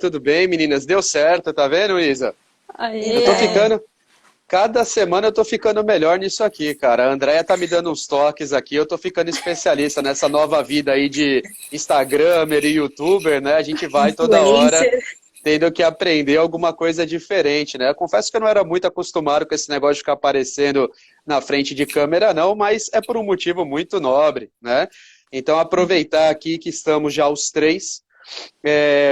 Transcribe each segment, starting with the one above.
tudo bem, meninas? Deu certo, tá vendo, Isa? Eu tô Aê! ficando, cada semana eu tô ficando melhor nisso aqui, cara. A Andrea tá me dando uns toques aqui, eu tô ficando especialista nessa nova vida aí de Instagramer e YouTuber, né? A gente vai toda hora Influencer. tendo que aprender alguma coisa diferente, né? Eu confesso que eu não era muito acostumado com esse negócio de ficar aparecendo na frente de câmera, não, mas é por um motivo muito nobre, né? Então, aproveitar aqui que estamos já os três.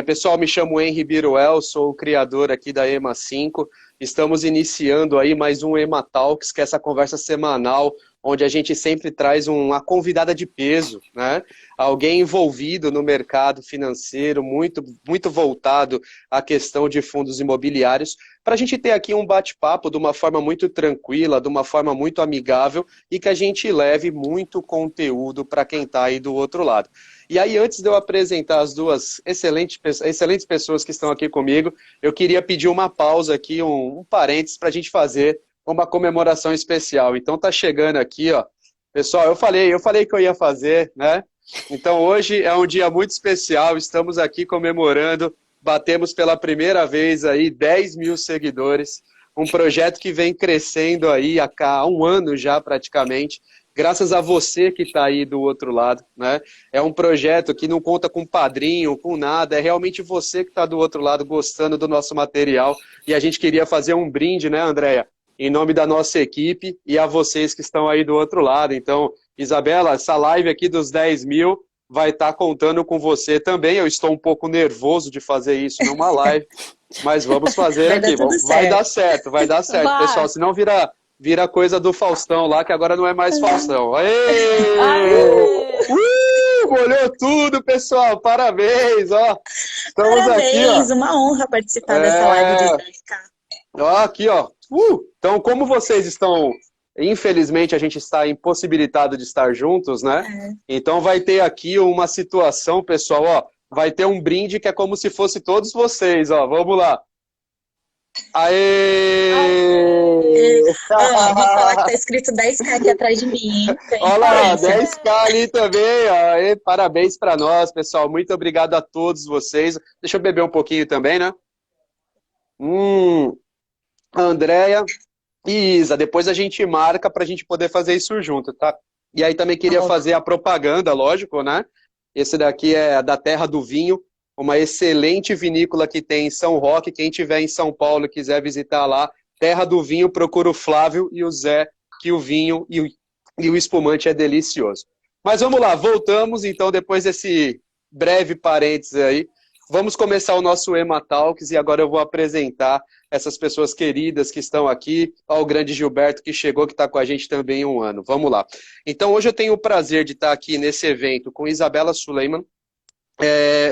Pessoal, me chamo Henry Biruel, sou o criador aqui da EMA 5. Estamos iniciando aí mais um EMA Talks, que é essa conversa semanal, onde a gente sempre traz uma convidada de peso, né? Alguém envolvido no mercado financeiro, muito voltado à questão de fundos imobiliários, para a gente ter aqui um bate-papo de uma forma muito tranquila, de uma forma muito amigável e que a gente leve muito conteúdo para quem está aí do outro lado. E aí, antes de eu apresentar as duas excelentes pessoas que estão aqui comigo, eu queria pedir uma pausa aqui, um parênteses, para a gente fazer uma comemoração especial. Então tá chegando aqui, ó. Pessoal, eu falei que eu ia fazer, né? Então hoje é um dia muito especial, estamos aqui comemorando, batemos pela primeira vez aí 10 mil seguidores, um projeto que vem crescendo aí há um ano já praticamente, graças a você que está aí do outro lado, né? É um projeto que não conta com padrinho, com nada, é realmente você que está do outro lado gostando do nosso material e a gente queria fazer um brinde, né, Andréia? Em nome da nossa equipe e a vocês que estão aí do outro lado. Então, Isabela, essa live aqui dos 10 mil vai estar contando com você também. Eu estou um pouco nervoso de fazer isso numa live, mas vamos fazer Vai dar aqui. tudo certo. Vai dar certo, pessoal. Vai! Senão vira coisa do Faustão lá, que agora não é mais Faustão. Aê! Aê! Molhou tudo, pessoal. Parabéns, ó. Estamos aqui, ó. Parabéns, uma honra participar dessa live dos É, 10K. ó, aqui, ó. Então, como vocês estão, infelizmente, a gente está impossibilitado de estar juntos, né? É. Então vai ter aqui uma situação, pessoal, ó. Vai ter um brinde que é como se fosse todos vocês, ó. Vamos lá. É. Aê! Ó, vou falar que tá escrito 10K aqui atrás de mim, hein? Tem Olha lá, influência. 10K ali também, ó. E parabéns para nós, pessoal. Muito obrigado a todos vocês. Deixa eu beber um pouquinho também, né? Hum, Andréia e Isa, depois a gente marca para a gente poder fazer isso junto, tá? E aí também queria Ó, fazer a propaganda, lógico, né? Esse daqui é da Terra do Vinho, uma excelente vinícola que tem em São Roque. Quem tiver em São Paulo e quiser visitar lá, Terra do Vinho, procura o Flávio e o Zé, que o vinho e o espumante é delicioso. Mas vamos lá, voltamos então depois desse breve parênteses aí. Vamos começar o nosso EMA Talks e agora eu vou apresentar essas pessoas queridas que estão aqui, ao grande Gilberto que chegou, que está com a gente também há um ano. Vamos lá. Então hoje eu tenho o prazer de estar aqui nesse evento com Isabela Suleiman.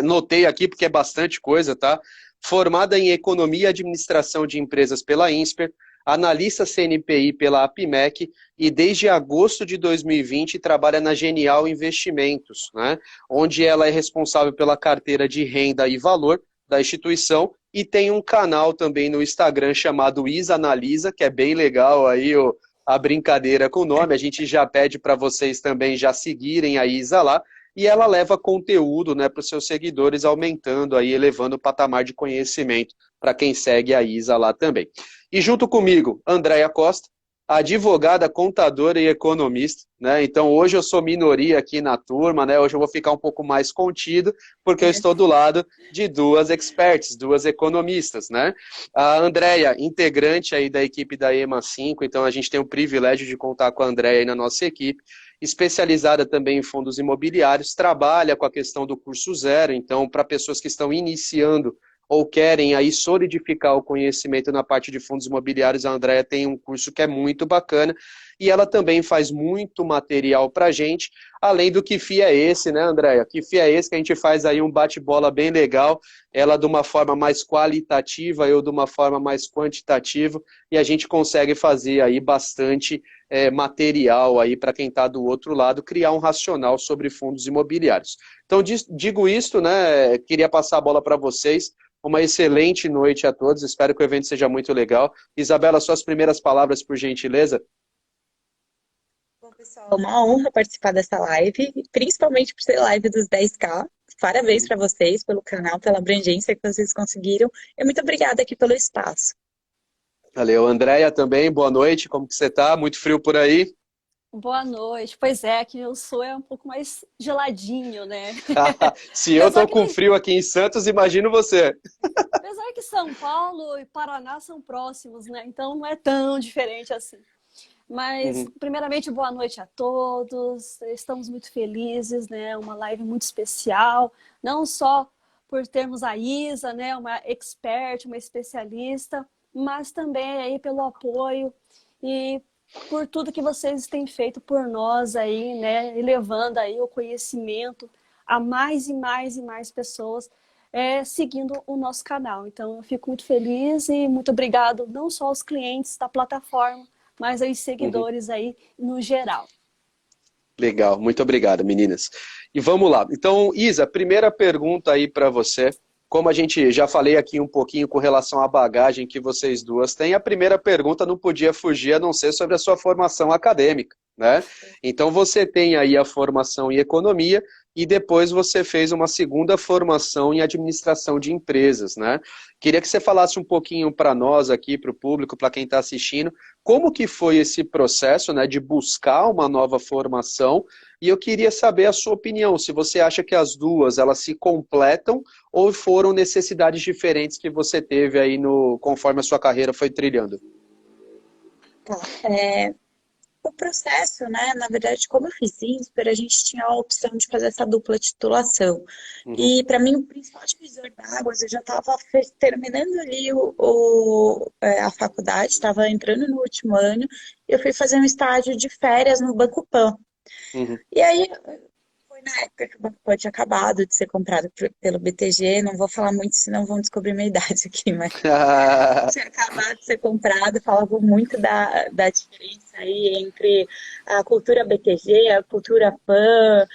Notei aqui porque é bastante coisa, tá? Formada em Economia e Administração de Empresas pela INSPER, analista CNPI pela APIMEC e desde agosto de 2020 trabalha na Genial Investimentos, né? Onde ela é responsável pela carteira de renda e valor da instituição e tem um canal também no Instagram chamado Isa Analisa, que é bem legal aí a brincadeira com o nome. A gente já pede para vocês também já seguirem a Isa lá. E ela leva conteúdo, né, para os seus seguidores, aumentando aí, elevando o patamar de conhecimento para quem segue a Isa lá também. E junto comigo, Andréia Costa, advogada, contadora e economista, né? Então hoje eu sou minoria aqui na turma, né? Hoje eu vou ficar um pouco mais contido, porque eu estou do lado de duas experts, duas economistas, né? A Andréia, integrante aí da equipe da EMA 5, então a gente tem o privilégio de contar com a Andréia aí na nossa equipe, especializada também em fundos imobiliários, trabalha com a questão do curso zero, então para pessoas que estão iniciando ou querem aí solidificar o conhecimento na parte de fundos imobiliários, a Andrea tem um curso que é muito bacana e ela também faz muito material para a gente, além do Que FII é esse, né, Andrea? Que FII é esse que a gente faz aí um bate-bola bem legal, ela de uma forma mais qualitativa, eu de uma forma mais quantitativa, e a gente consegue fazer aí bastante material aí para quem está do outro lado, criar um racional sobre fundos imobiliários. Então, digo isto, né, queria passar a bola para vocês. Uma excelente noite a todos, espero que o evento seja muito legal. Isabela, suas primeiras palavras, por gentileza. bom, pessoal, uma honra participar dessa live, principalmente por ser live dos 10K. parabéns para vocês pelo canal, pela abrangência que vocês conseguiram. E muito obrigada aqui pelo espaço. Valeu, Andréia também, boa noite, como que você tá? Muito frio por aí? Boa noite. Pois é, aqui o sul é um pouco mais geladinho, né? Se eu tô com frio aqui em Santos, imagino você. Apesar que São Paulo e Paraná são próximos, né? Então não é tão diferente assim. Mas, primeiramente, boa noite a todos. Estamos muito felizes, né? Uma live muito especial, não só por termos a Isa, né? Uma expert, uma especialista, mas também aí pelo apoio e por tudo que vocês têm feito por nós aí, né? Elevando aí o conhecimento a mais e mais e mais pessoas seguindo o nosso canal. Então, eu fico muito feliz e muito obrigado não só aos clientes da plataforma, mas aos seguidores aí no geral. Legal, muito obrigado, meninas. E vamos lá. Então, Isa, primeira pergunta aí para você. Como a gente já falei aqui um pouquinho com relação à bagagem que vocês duas têm, a primeira pergunta não podia fugir a não ser sobre a sua formação acadêmica, né? Então você tem aí a formação em economia e depois você fez uma segunda formação em administração de empresas, né? Queria que você falasse um pouquinho para nós aqui, para o público, para quem está assistindo, como que foi esse processo, né, de buscar uma nova formação. E eu queria saber a sua opinião, se você acha que as duas elas se completam ou foram necessidades diferentes que você teve aí conforme a sua carreira foi trilhando. Tá. O processo, né, na verdade, como eu fiz INSPER, a gente tinha a opção de fazer essa dupla titulação. E, para mim, o principal divisor d'águas, eu já estava terminando ali a faculdade, estava entrando no último ano, e eu fui fazer um estágio de férias no Banco Pan. E aí, foi na época que o Banco Pan tinha acabado de ser comprado pelo BTG, não vou falar muito, senão vão descobrir minha idade aqui, mas tinha acabado de ser comprado, falavam muito da diferença aí entre a cultura BTG, a cultura Pan,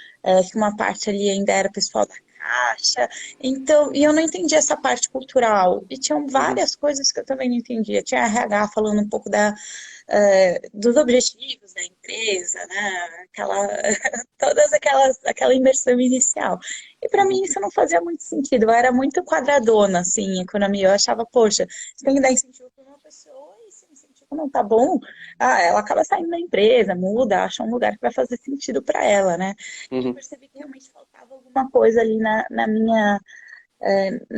que uma parte ali ainda era pessoal da Caixa, então, e eu não entendia essa parte cultural, e tinham várias coisas que eu também não entendia, tinha RH falando um pouco dos objetivos da empresa, né? Aquela imersão inicial. E para mim isso não fazia muito sentido, eu era muito quadradona, assim, em economia. Eu achava, poxa, você tem que dar incentivo para uma pessoa e se o incentivo não tá bom, ela acaba saindo da empresa, muda, acha um lugar que vai fazer sentido para ela, né? E eu percebi que realmente faltava alguma coisa ali na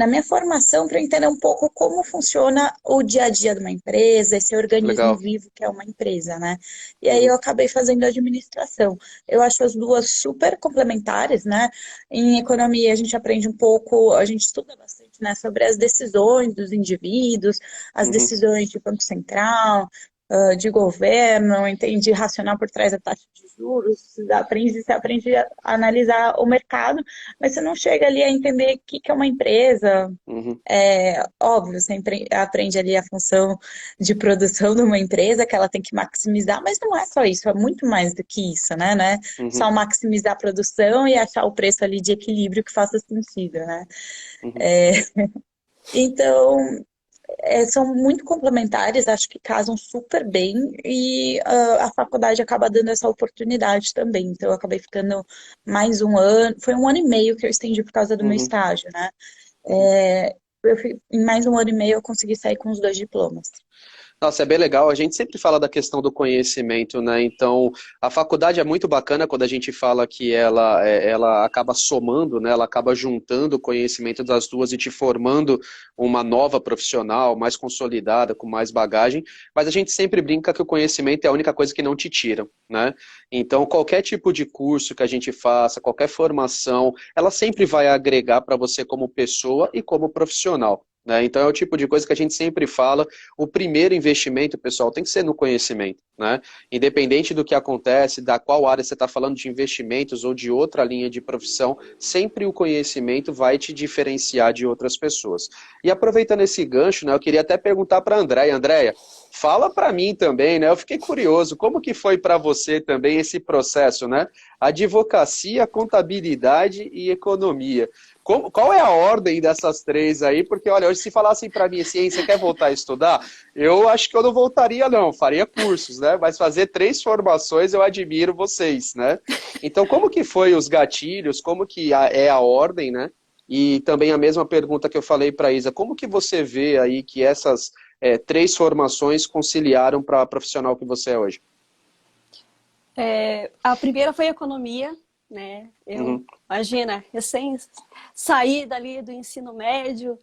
minha formação para entender um pouco como funciona o dia a dia de uma empresa, esse organismo vivo que é uma empresa, né? E aí eu acabei fazendo administração. Eu acho as duas super complementares, né? Em economia a gente aprende um pouco, a gente estuda bastante, né, sobre as decisões dos indivíduos, as decisões de Banco Central, de governo, entende racional por trás da taxa de juros, você aprende a analisar o mercado, mas você não chega ali a entender o que é uma empresa. Óbvio, você aprende ali a função de produção de uma empresa, que ela tem que maximizar, mas não é só isso, é muito mais do que isso, né? Não é só maximizar a produção e achar o preço ali de equilíbrio que faça sentido, né? Então, são muito complementares, acho que casam super bem e a faculdade acaba dando essa oportunidade também. Então, eu acabei ficando mais um ano, foi um ano e meio que eu estendi por causa do meu estágio, né? Em mais um ano e meio eu consegui sair com os 2 diplomas. Nossa, é bem legal. A gente sempre fala da questão do conhecimento, né? Então, a faculdade é muito bacana quando a gente fala que ela acaba somando, né? Ela acaba juntando o conhecimento das duas e te formando uma nova profissional, mais consolidada, com mais bagagem. Mas a gente sempre brinca que o conhecimento é a única coisa que não te tiram, né? Então, qualquer tipo de curso que a gente faça, qualquer formação, ela sempre vai agregar para você como pessoa e como profissional. Né? Então é o tipo de coisa que a gente sempre fala, o primeiro investimento, pessoal, tem que ser no conhecimento, né? Independente do que acontece, da qual área você está falando de investimentos ou de outra linha de profissão, sempre o conhecimento vai te diferenciar de outras pessoas. E aproveitando esse gancho, né, eu queria até perguntar para a Andréia. Andréia, fala para mim também, né? Eu fiquei curioso, como que foi para você também esse processo, né? Advocacia, contabilidade e economia. Qual é a ordem dessas três aí? Porque, olha, hoje se falassem para mim assim, você quer voltar a estudar? Eu acho que eu não voltaria, não. Faria cursos, né? Mas fazer 3 formações, eu admiro vocês, né? Então, como que foi os gatilhos? Como que é a ordem, né? E também a mesma pergunta que eu falei para a Isa, como que você vê aí que essas 3 formações conciliaram para a profissional que você é hoje? A primeira foi economia, né? Imagina, recém saí dali do ensino médio,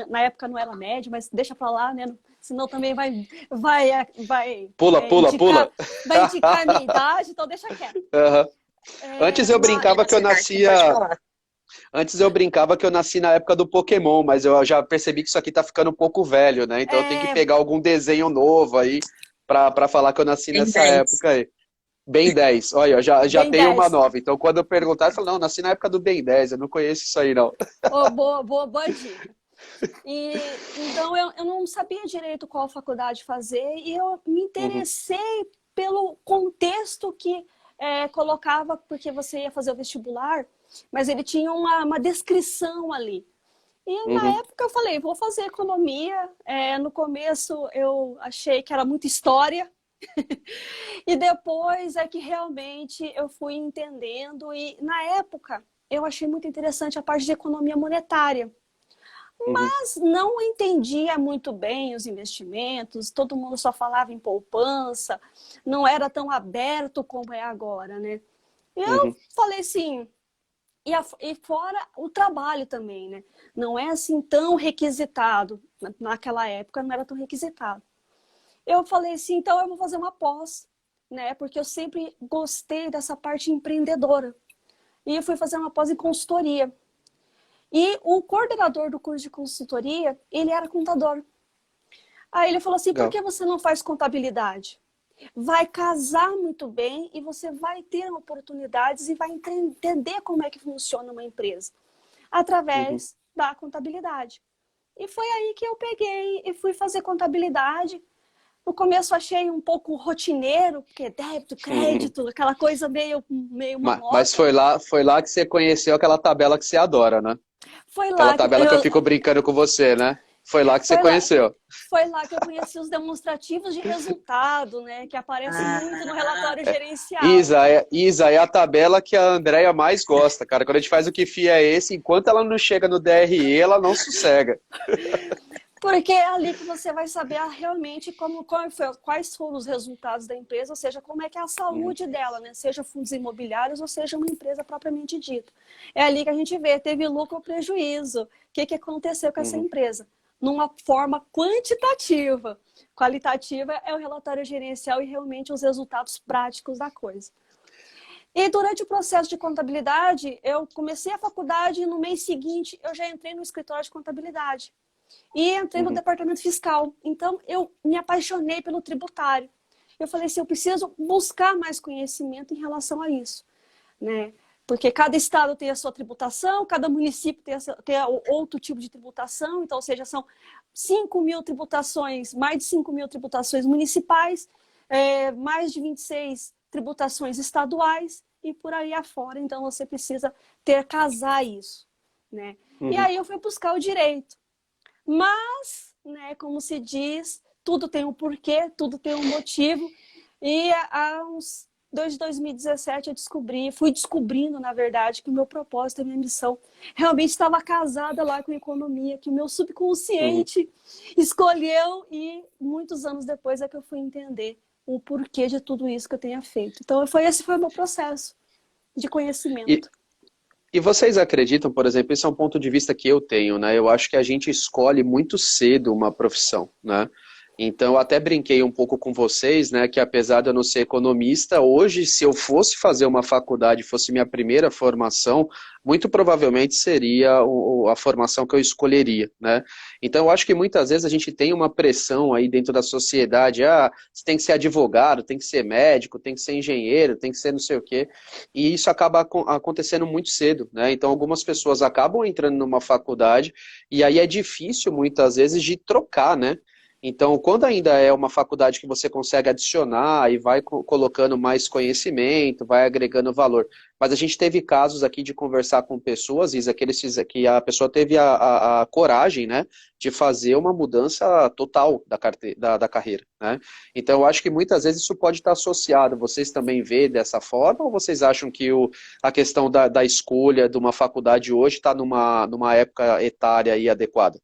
na época não era médio, mas deixa para lá, né? Senão também vai pula. Vai indicar a minha idade, então deixa quieto. Antes eu brincava que eu nascia... Antes eu brincava que eu nasci na época do Pokémon, mas eu já percebi que isso aqui tá ficando um pouco velho, né? Então eu tenho que pegar algum desenho novo aí pra falar que eu nasci nessa época aí. Ben 10, olha, já tenho uma nova. Então quando eu perguntar, eu falo, não, nasci na época do Ben 10, eu não conheço isso aí não. Boa dica. Então eu não sabia direito qual faculdade fazer e eu me interessei pelo contexto que colocava, porque você ia fazer o vestibular, mas ele tinha uma descrição ali. E na época eu falei, vou fazer economia. No começo eu achei que era muita história. E depois é que realmente eu fui entendendo. E na época eu achei muito interessante a parte de economia monetária. Mas não entendia muito bem os investimentos, todo mundo só falava em poupança, não era tão aberto como é agora, né? E eu falei assim, e fora o trabalho também, né? Não é assim tão requisitado, naquela época não era tão requisitado. Eu falei assim, então eu vou fazer uma pós, né? Porque eu sempre gostei dessa parte empreendedora. E eu fui fazer uma pós em consultoria. E o coordenador do curso de consultoria, ele era contador. Aí ele falou assim, por que você não faz contabilidade? Vai casar muito bem e você vai ter oportunidades e vai entender como é que funciona uma empresa. Através da contabilidade. E foi aí que eu peguei e fui fazer contabilidade. No começo achei um pouco rotineiro, porque débito, crédito, aquela coisa meio monótona. Mas foi lá que você conheceu aquela tabela que você adora, né? Foi lá aquela tabela que eu fico brincando com você, né? Foi lá que você conheceu. Foi lá que eu conheci os demonstrativos de resultado, né? Que aparecem muito no relatório gerencial. Isa, é a tabela que a Andrea mais gosta, cara. Quando a gente faz o que FIA é esse, enquanto ela não chega no DRE, ela não sossega. Porque é ali que você vai saber realmente quais foram os resultados da empresa, ou seja, como é que é a saúde dela, né? Seja fundos imobiliários ou seja uma empresa propriamente dita. É ali que a gente vê, teve lucro ou prejuízo. O que aconteceu com essa empresa? Numa forma quantitativa. Qualitativa é o relatório gerencial e realmente os resultados práticos da coisa. E durante o processo de contabilidade, eu comecei a faculdade e no mês seguinte eu já entrei no escritório de contabilidade. E entrei no departamento fiscal. Então, eu me apaixonei pelo tributário. Eu falei assim, eu preciso buscar mais conhecimento em relação a isso, né? Porque cada estado tem a sua tributação, cada município tem outro tipo de tributação. Então, ou seja, são 5 mil tributações, mais de 5 mil tributações municipais, mais de 26 tributações estaduais e por aí afora. Então, você precisa casar isso, né? E aí eu fui buscar o direito. Mas, né, como se diz, tudo tem um porquê, tudo tem um motivo. E desde 2017 eu fui descobrindo, na verdade, que o meu propósito, a minha missão realmente estava casada lá com a economia, que o meu subconsciente escolheu e muitos anos depois é que eu fui entender o porquê de tudo isso que eu tenha feito. Então, esse foi o meu processo de conhecimento. E vocês acreditam, por exemplo, esse é um ponto de vista que eu tenho, né? Eu acho que a gente escolhe muito cedo uma profissão, né? Então, eu até brinquei um pouco com vocês, né? Que apesar de eu não ser economista, hoje, se eu fosse fazer uma faculdade, fosse minha primeira formação, muito provavelmente seria a formação que eu escolheria, né? Então, eu acho que muitas vezes a gente tem uma pressão aí dentro da sociedade, você tem que ser advogado, tem que ser médico, tem que ser engenheiro, tem que ser não sei o quê, e isso acaba acontecendo muito cedo, né? Então, algumas pessoas acabam entrando numa faculdade, e aí é difícil, muitas vezes, de trocar, né? Então, quando ainda é uma faculdade que você consegue adicionar e vai colocando mais conhecimento, vai agregando valor. Mas a gente teve casos aqui de conversar com pessoas, Isa, que a pessoa teve a coragem, né, de fazer uma mudança total da carreira, né? Então, eu acho que muitas vezes isso pode estar associado. Vocês também veem dessa forma ou vocês acham que a questão da escolha de uma faculdade hoje está numa época etária e adequada?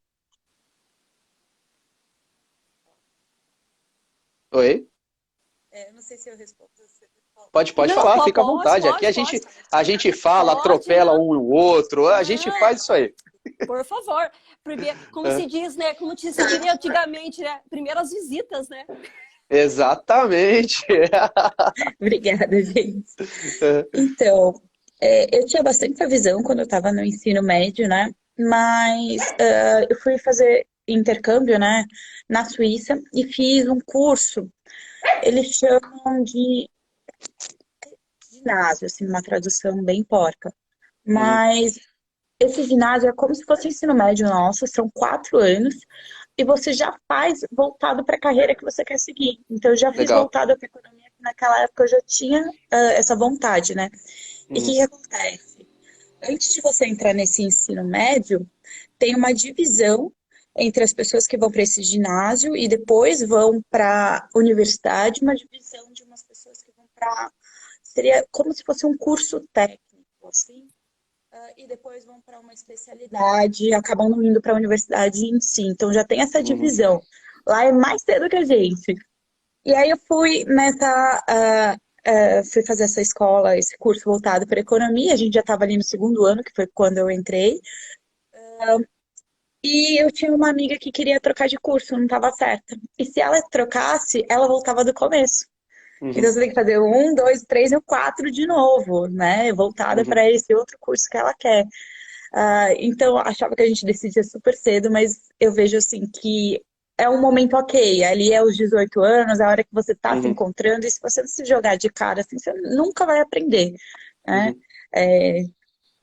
Oi? Eu não sei se eu respondo. Pode Não, falar, fica à pode, vontade. Aqui pode, pode. a gente fala, Pode, atropela não. um e o outro, a gente Não, faz isso aí. por favor. Primeiro, como É, se diz, né? Como se diria antigamente, né? Primeiras visitas, né? exatamente. Obrigada, gente. Então, eu tinha bastante visão quando eu estava no ensino médio, né? Mas eu fui fazer intercâmbio, né, na Suíça e fiz um curso, eles chamam de ginásio, assim, uma tradução bem porca. Uhum, Mas esse ginásio é como se fosse o ensino médio nosso, são 4 anos, e você já faz voltado para a carreira que você quer seguir. Então, eu já fiz legal. voltado para economia, que naquela época eu já tinha essa vontade, né? E o Uhum, que acontece? Antes de você entrar nesse ensino médio, tem uma divisão entre as pessoas que vão para esse ginásio e depois vão para a universidade, uma divisão de umas pessoas que vão para. Seria como se fosse um curso técnico, assim, e depois vão para uma especialidade, acabam não indo para a universidade em si. Então já tem essa uhum, divisão. Lá é mais cedo que a gente. E aí eu fui fui fazer essa escola, esse curso voltado para economia. A gente já estava ali no segundo ano, que foi quando eu entrei. E eu tinha uma amiga que queria trocar de curso, não estava certa. E se ela trocasse, ela voltava do começo. Então uhum, você tem que fazer o 1, 2, 3 e o 4 de novo, né? Voltada uhum, para esse outro curso que ela quer. Então, eu achava que a gente decidia super cedo, mas eu vejo assim que é um momento ok. Ali é os 18 anos, é a hora que você está se uhum, encontrando, e se você não se jogar de cara assim, você nunca vai aprender, né? uhum. É,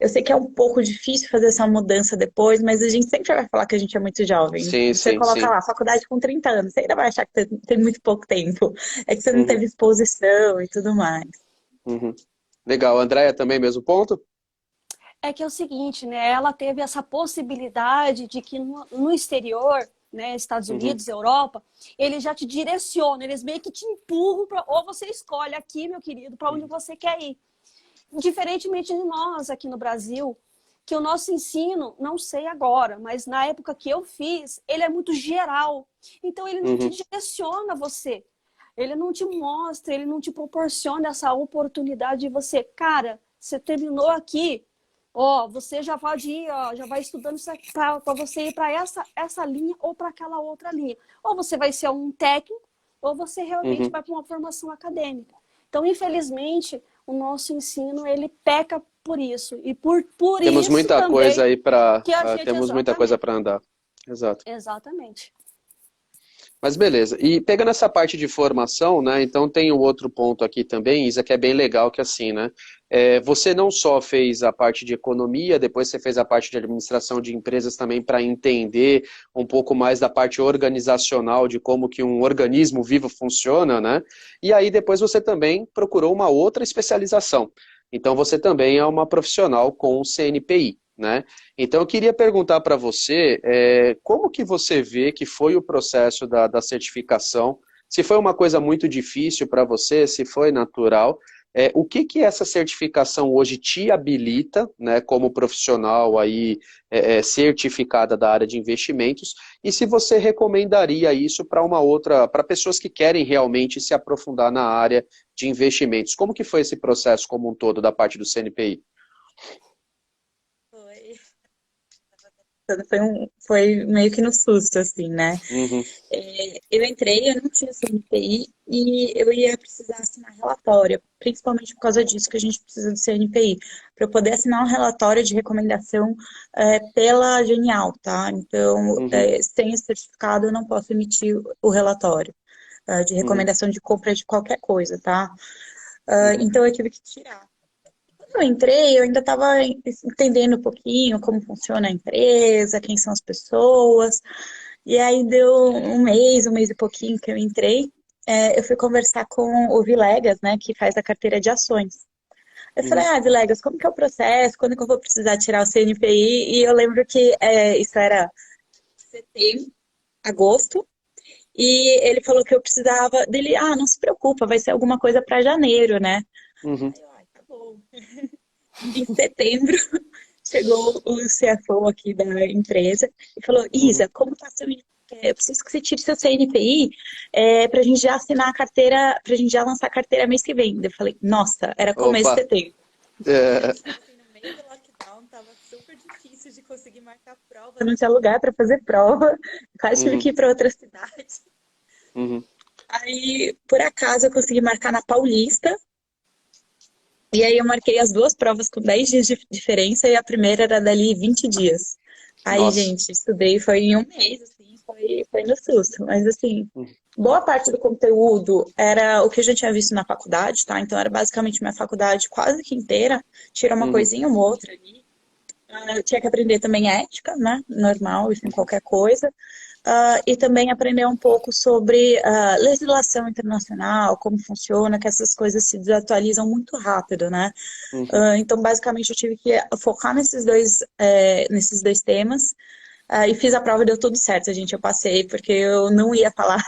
eu sei que é um pouco difícil fazer essa mudança depois, mas a gente sempre vai falar que a gente é muito jovem. Sim, Você sim, coloca sim. lá, faculdade com 30 anos, você ainda vai achar que tem muito pouco tempo. É que você não Uhum, teve exposição e tudo mais. uhum. Legal. Andréia, também mesmo ponto? É que é o seguinte, né? Ela teve essa possibilidade de que no exterior, né, Estados Uhum, Unidos, Europa, eles já te direcionam, eles meio que te empurram para, ou você escolhe aqui, meu querido, para onde uhum, você quer ir. Diferentemente de nós aqui no Brasil, que o nosso ensino, não sei agora, mas na época que eu fiz, ele é muito geral. Então ele não te uhum, direciona você. Ele não te mostra, ele não te proporciona essa oportunidade de você, cara, você terminou aqui, ó, você já pode ir, ó, já vai estudando isso para você ir para essa linha ou para aquela outra linha. Ou você vai ser um técnico, ou você realmente uhum. vai para uma formação acadêmica. Então, infelizmente, o nosso ensino, ele peca por isso. E por Temos isso muita coisa também aí para, que a gente, temos muita coisa exatamente, para andar. Exato. exatamente. Mas beleza. E pegando essa parte de formação, né? Então tem o outro ponto aqui também, Isa, que é bem legal, que assim, né? Você não só fez a parte de economia, depois você fez a parte de administração de empresas também para entender um pouco mais da parte organizacional de como que um organismo vivo funciona, né? E aí depois você também procurou uma outra especialização. Então você também é uma profissional com CNPI, né? Então, eu queria perguntar para você, como que você vê que foi o processo da certificação? Se foi uma coisa muito difícil para você, se foi natural? O que que essa certificação hoje te habilita, né, como profissional aí, certificada da área de investimentos? E se você recomendaria isso para para pessoas que querem realmente se aprofundar na área de investimentos? Como que foi esse processo como um todo da parte do CNPI? Foi, foi meio que no susto, assim, né? Uhum, Eu entrei, eu não tinha CNPI e eu ia precisar assinar relatório, principalmente por causa disso que a gente precisa do CNPI, para eu poder assinar um relatório de recomendação pela Genial, tá? Então, uhum, sem esse certificado, eu não posso emitir o relatório de uhum, recomendação de compra de qualquer coisa, tá? uhum, Então, eu tive que tirar. Quando eu entrei, eu ainda estava entendendo um pouquinho como funciona a empresa, quem são as pessoas. E aí deu um mês e pouquinho que eu entrei, eu fui conversar com o Vilegas, né, que faz a carteira de ações. Eu falei, Uhum. Vilegas, como que é o processo? Quando que eu vou precisar tirar o CNPI? E eu lembro que isso era setembro, agosto, e ele falou que eu precisava dele, não se preocupa, vai ser alguma coisa para janeiro, né? Uhum. Aí eu, tá bom. Em setembro, chegou o CFO aqui da empresa e falou, Uhum. Isa, como tá seu... Eu preciso que você tire seu CNPI pra gente já assinar a carteira, pra gente já lançar a carteira mês que vem. Eu falei, nossa, era começo de Opa. setembro. É. Tipo assim, no meio do lockdown, tava super difícil de conseguir marcar prova, não tinha lugar para fazer prova, quase tive Uhum. que ir para outra cidade. Uhum. Aí, por acaso, eu consegui marcar na Paulista, e aí eu marquei as duas provas com 10 dias de diferença, e a primeira era dali 20 dias. Aí, Nossa. gente, estudei, foi em um mês, assim, foi no susto. Mas, assim, Uhum. boa parte do conteúdo era o que eu já tinha visto na faculdade, tá? Então, era basicamente minha faculdade quase que inteira, tira uma Uhum. coisinha ou outra ali. Eu tinha que aprender também ética, né? Normal, isso em qualquer coisa. E também aprender um pouco sobre legislação internacional, como funciona, que essas coisas se desatualizam muito rápido, né? Uhum. Então, basicamente, eu tive que focar nesses dois temas. E fiz a prova e deu tudo certo, gente. Eu passei, porque eu não ia falar,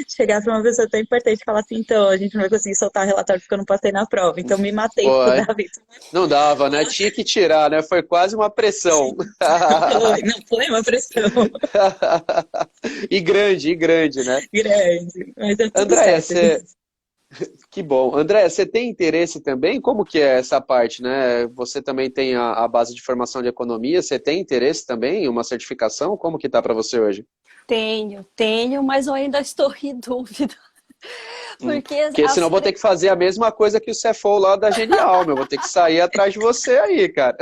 chegar para uma pessoa tão importante e falar assim, então, a gente não vai conseguir soltar o relatório porque eu não passei na prova. Então, me matei Pô, para dar a vitória. não dava, né? Tinha que tirar, né? Foi quase uma pressão. Não foi uma pressão E grande, né? grande, mas deu tudo Andréia, certo, você... gente. que bom. Andréia, você tem interesse também? Como que é essa parte, né? Você também tem a base de formação de economia, você tem interesse também em uma certificação? Como que tá para você hoje? Tenho, mas eu ainda estou em dúvida. Porque Porque senão eu vou ter que fazer a mesma coisa que o CFO lá da Genial, meu. Vou ter que sair atrás de você aí, cara.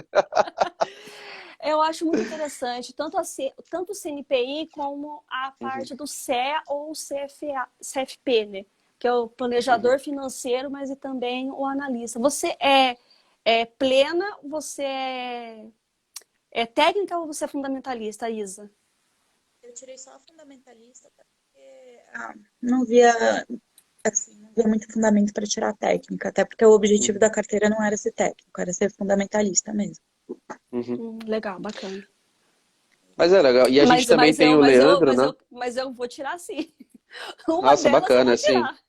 eu acho muito interessante, tanto o CNPI como a Uhum. parte do CE ou CFP, né? Que é o Uhum. planejador financeiro, mas e também o analista. Você é plena, você é técnica ou você é fundamentalista, Isa? Eu tirei só a fundamentalista porque não via, assim, não via muito fundamento para tirar a técnica, até porque o objetivo Uhum. da carteira não era ser técnico, era ser fundamentalista mesmo. Uhum. Legal, bacana. Mas é legal. E a gente Mas, também mas, tem eu, o mas, eu, Leandro, mas, né? eu, mas eu vou tirar sim. Uma Nossa, delas eu bacana, vou assim. tirar.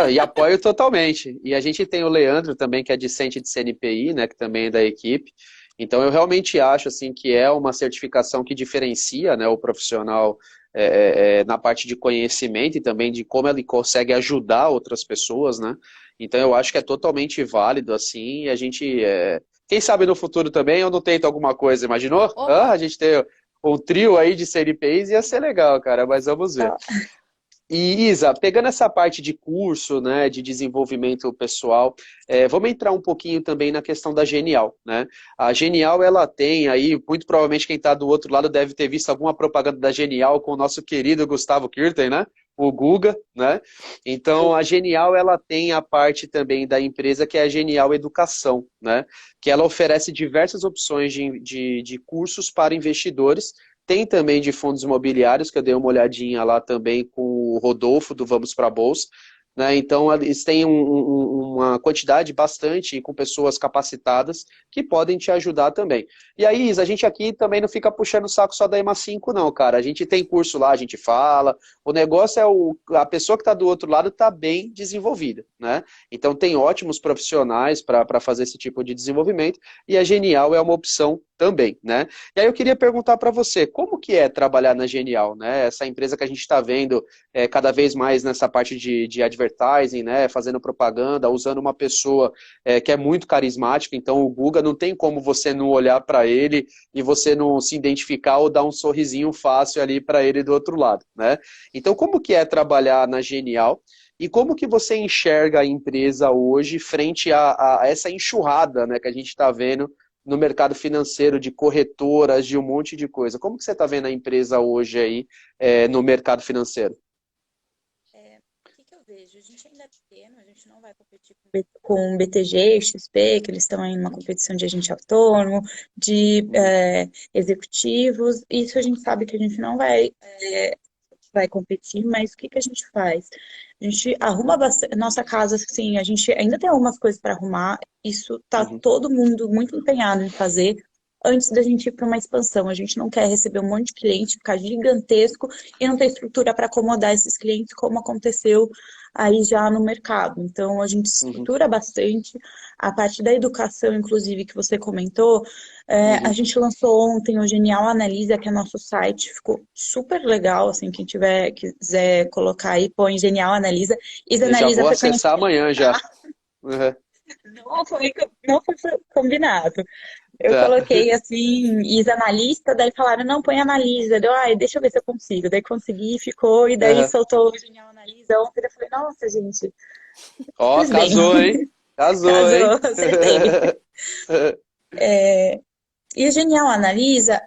E apoio totalmente. E a gente tem o Leandro também, que é discente de CNPI, né, que também é da equipe. Então eu realmente acho assim que é uma certificação que diferencia, né, o profissional na parte de conhecimento e também de como ele consegue ajudar outras pessoas, né? Então eu acho que é totalmente válido assim. E a gente, quem sabe no futuro também eu não tento alguma coisa, imaginou? Opa! A gente ter um trio aí de CNPIs ia ser legal, cara. Mas vamos ver. Então, E Isa, pegando essa parte de curso, né, de desenvolvimento pessoal, vamos entrar um pouquinho também na questão da Genial, né? A Genial, ela tem aí, muito provavelmente quem está do outro lado deve ter visto alguma propaganda da Genial com o nosso querido Gustavo Kirten, né? O Guga, né? Então, a Genial, ela tem a parte também da empresa que é a Genial Educação, né? Que ela oferece diversas opções de cursos para investidores, tem também de fundos imobiliários, que eu dei uma olhadinha lá também com o Rodolfo do Vamos para a Bolsa. Né? Então, eles têm uma quantidade bastante com pessoas capacitadas que podem te ajudar também. E aí, Isa, a gente aqui também não fica puxando o saco só da EMA 5, não, cara. A gente tem curso lá, a gente fala. O negócio é a pessoa que está do outro lado está bem desenvolvida. Né? Então, tem ótimos profissionais para fazer esse tipo de desenvolvimento. E a Genial é uma opção também, né? E aí eu queria perguntar para você, como que é trabalhar na Genial, né? Essa empresa que a gente está vendo cada vez mais nessa parte de advertising, né? Fazendo propaganda, usando uma pessoa que é muito carismática, então o Guga não tem como você não olhar para ele e você não se identificar ou dar um sorrisinho fácil ali para ele do outro lado, né? Então como que é trabalhar na Genial? E como que você enxerga a empresa hoje frente a essa enxurrada, né, que a gente está vendo no mercado financeiro, de corretoras, de um monte de coisa? Como que você está vendo a empresa hoje aí no mercado financeiro? o que eu vejo? A gente ainda é pequeno, a gente gente não vai competir com BTG, XP, que eles estão aí numa competição de agente autônomo, de executivos. Isso a gente sabe que a gente não vai competir, mas o que que a gente faz? A gente arruma bastante, nossa casa, assim, a gente ainda tem algumas coisas para arrumar, isso tá todo mundo muito empenhado em fazer antes da gente ir para uma expansão. A gente não quer receber um monte de cliente, ficar gigantesco e não ter estrutura para acomodar esses clientes, como aconteceu aí já no mercado. Então, a gente estrutura bastante. A parte da educação, inclusive, que você comentou, a gente lançou ontem o Genial Analisa, que é nosso site, ficou super legal, assim, quem quiser colocar aí, põe Genial Analisa. Eu já vou acessar amanhã já. Não foi combinado. Eu Tá. coloquei assim, Isa Analista, daí falaram, não, põe Analisa. Deu, deixa eu ver se eu consigo. Daí consegui, ficou, e daí soltou o Genial Analisa ontem. Eu falei, nossa, gente. Ó, casou, hein? Casou, hein? Acertei. E o Genial Analisa,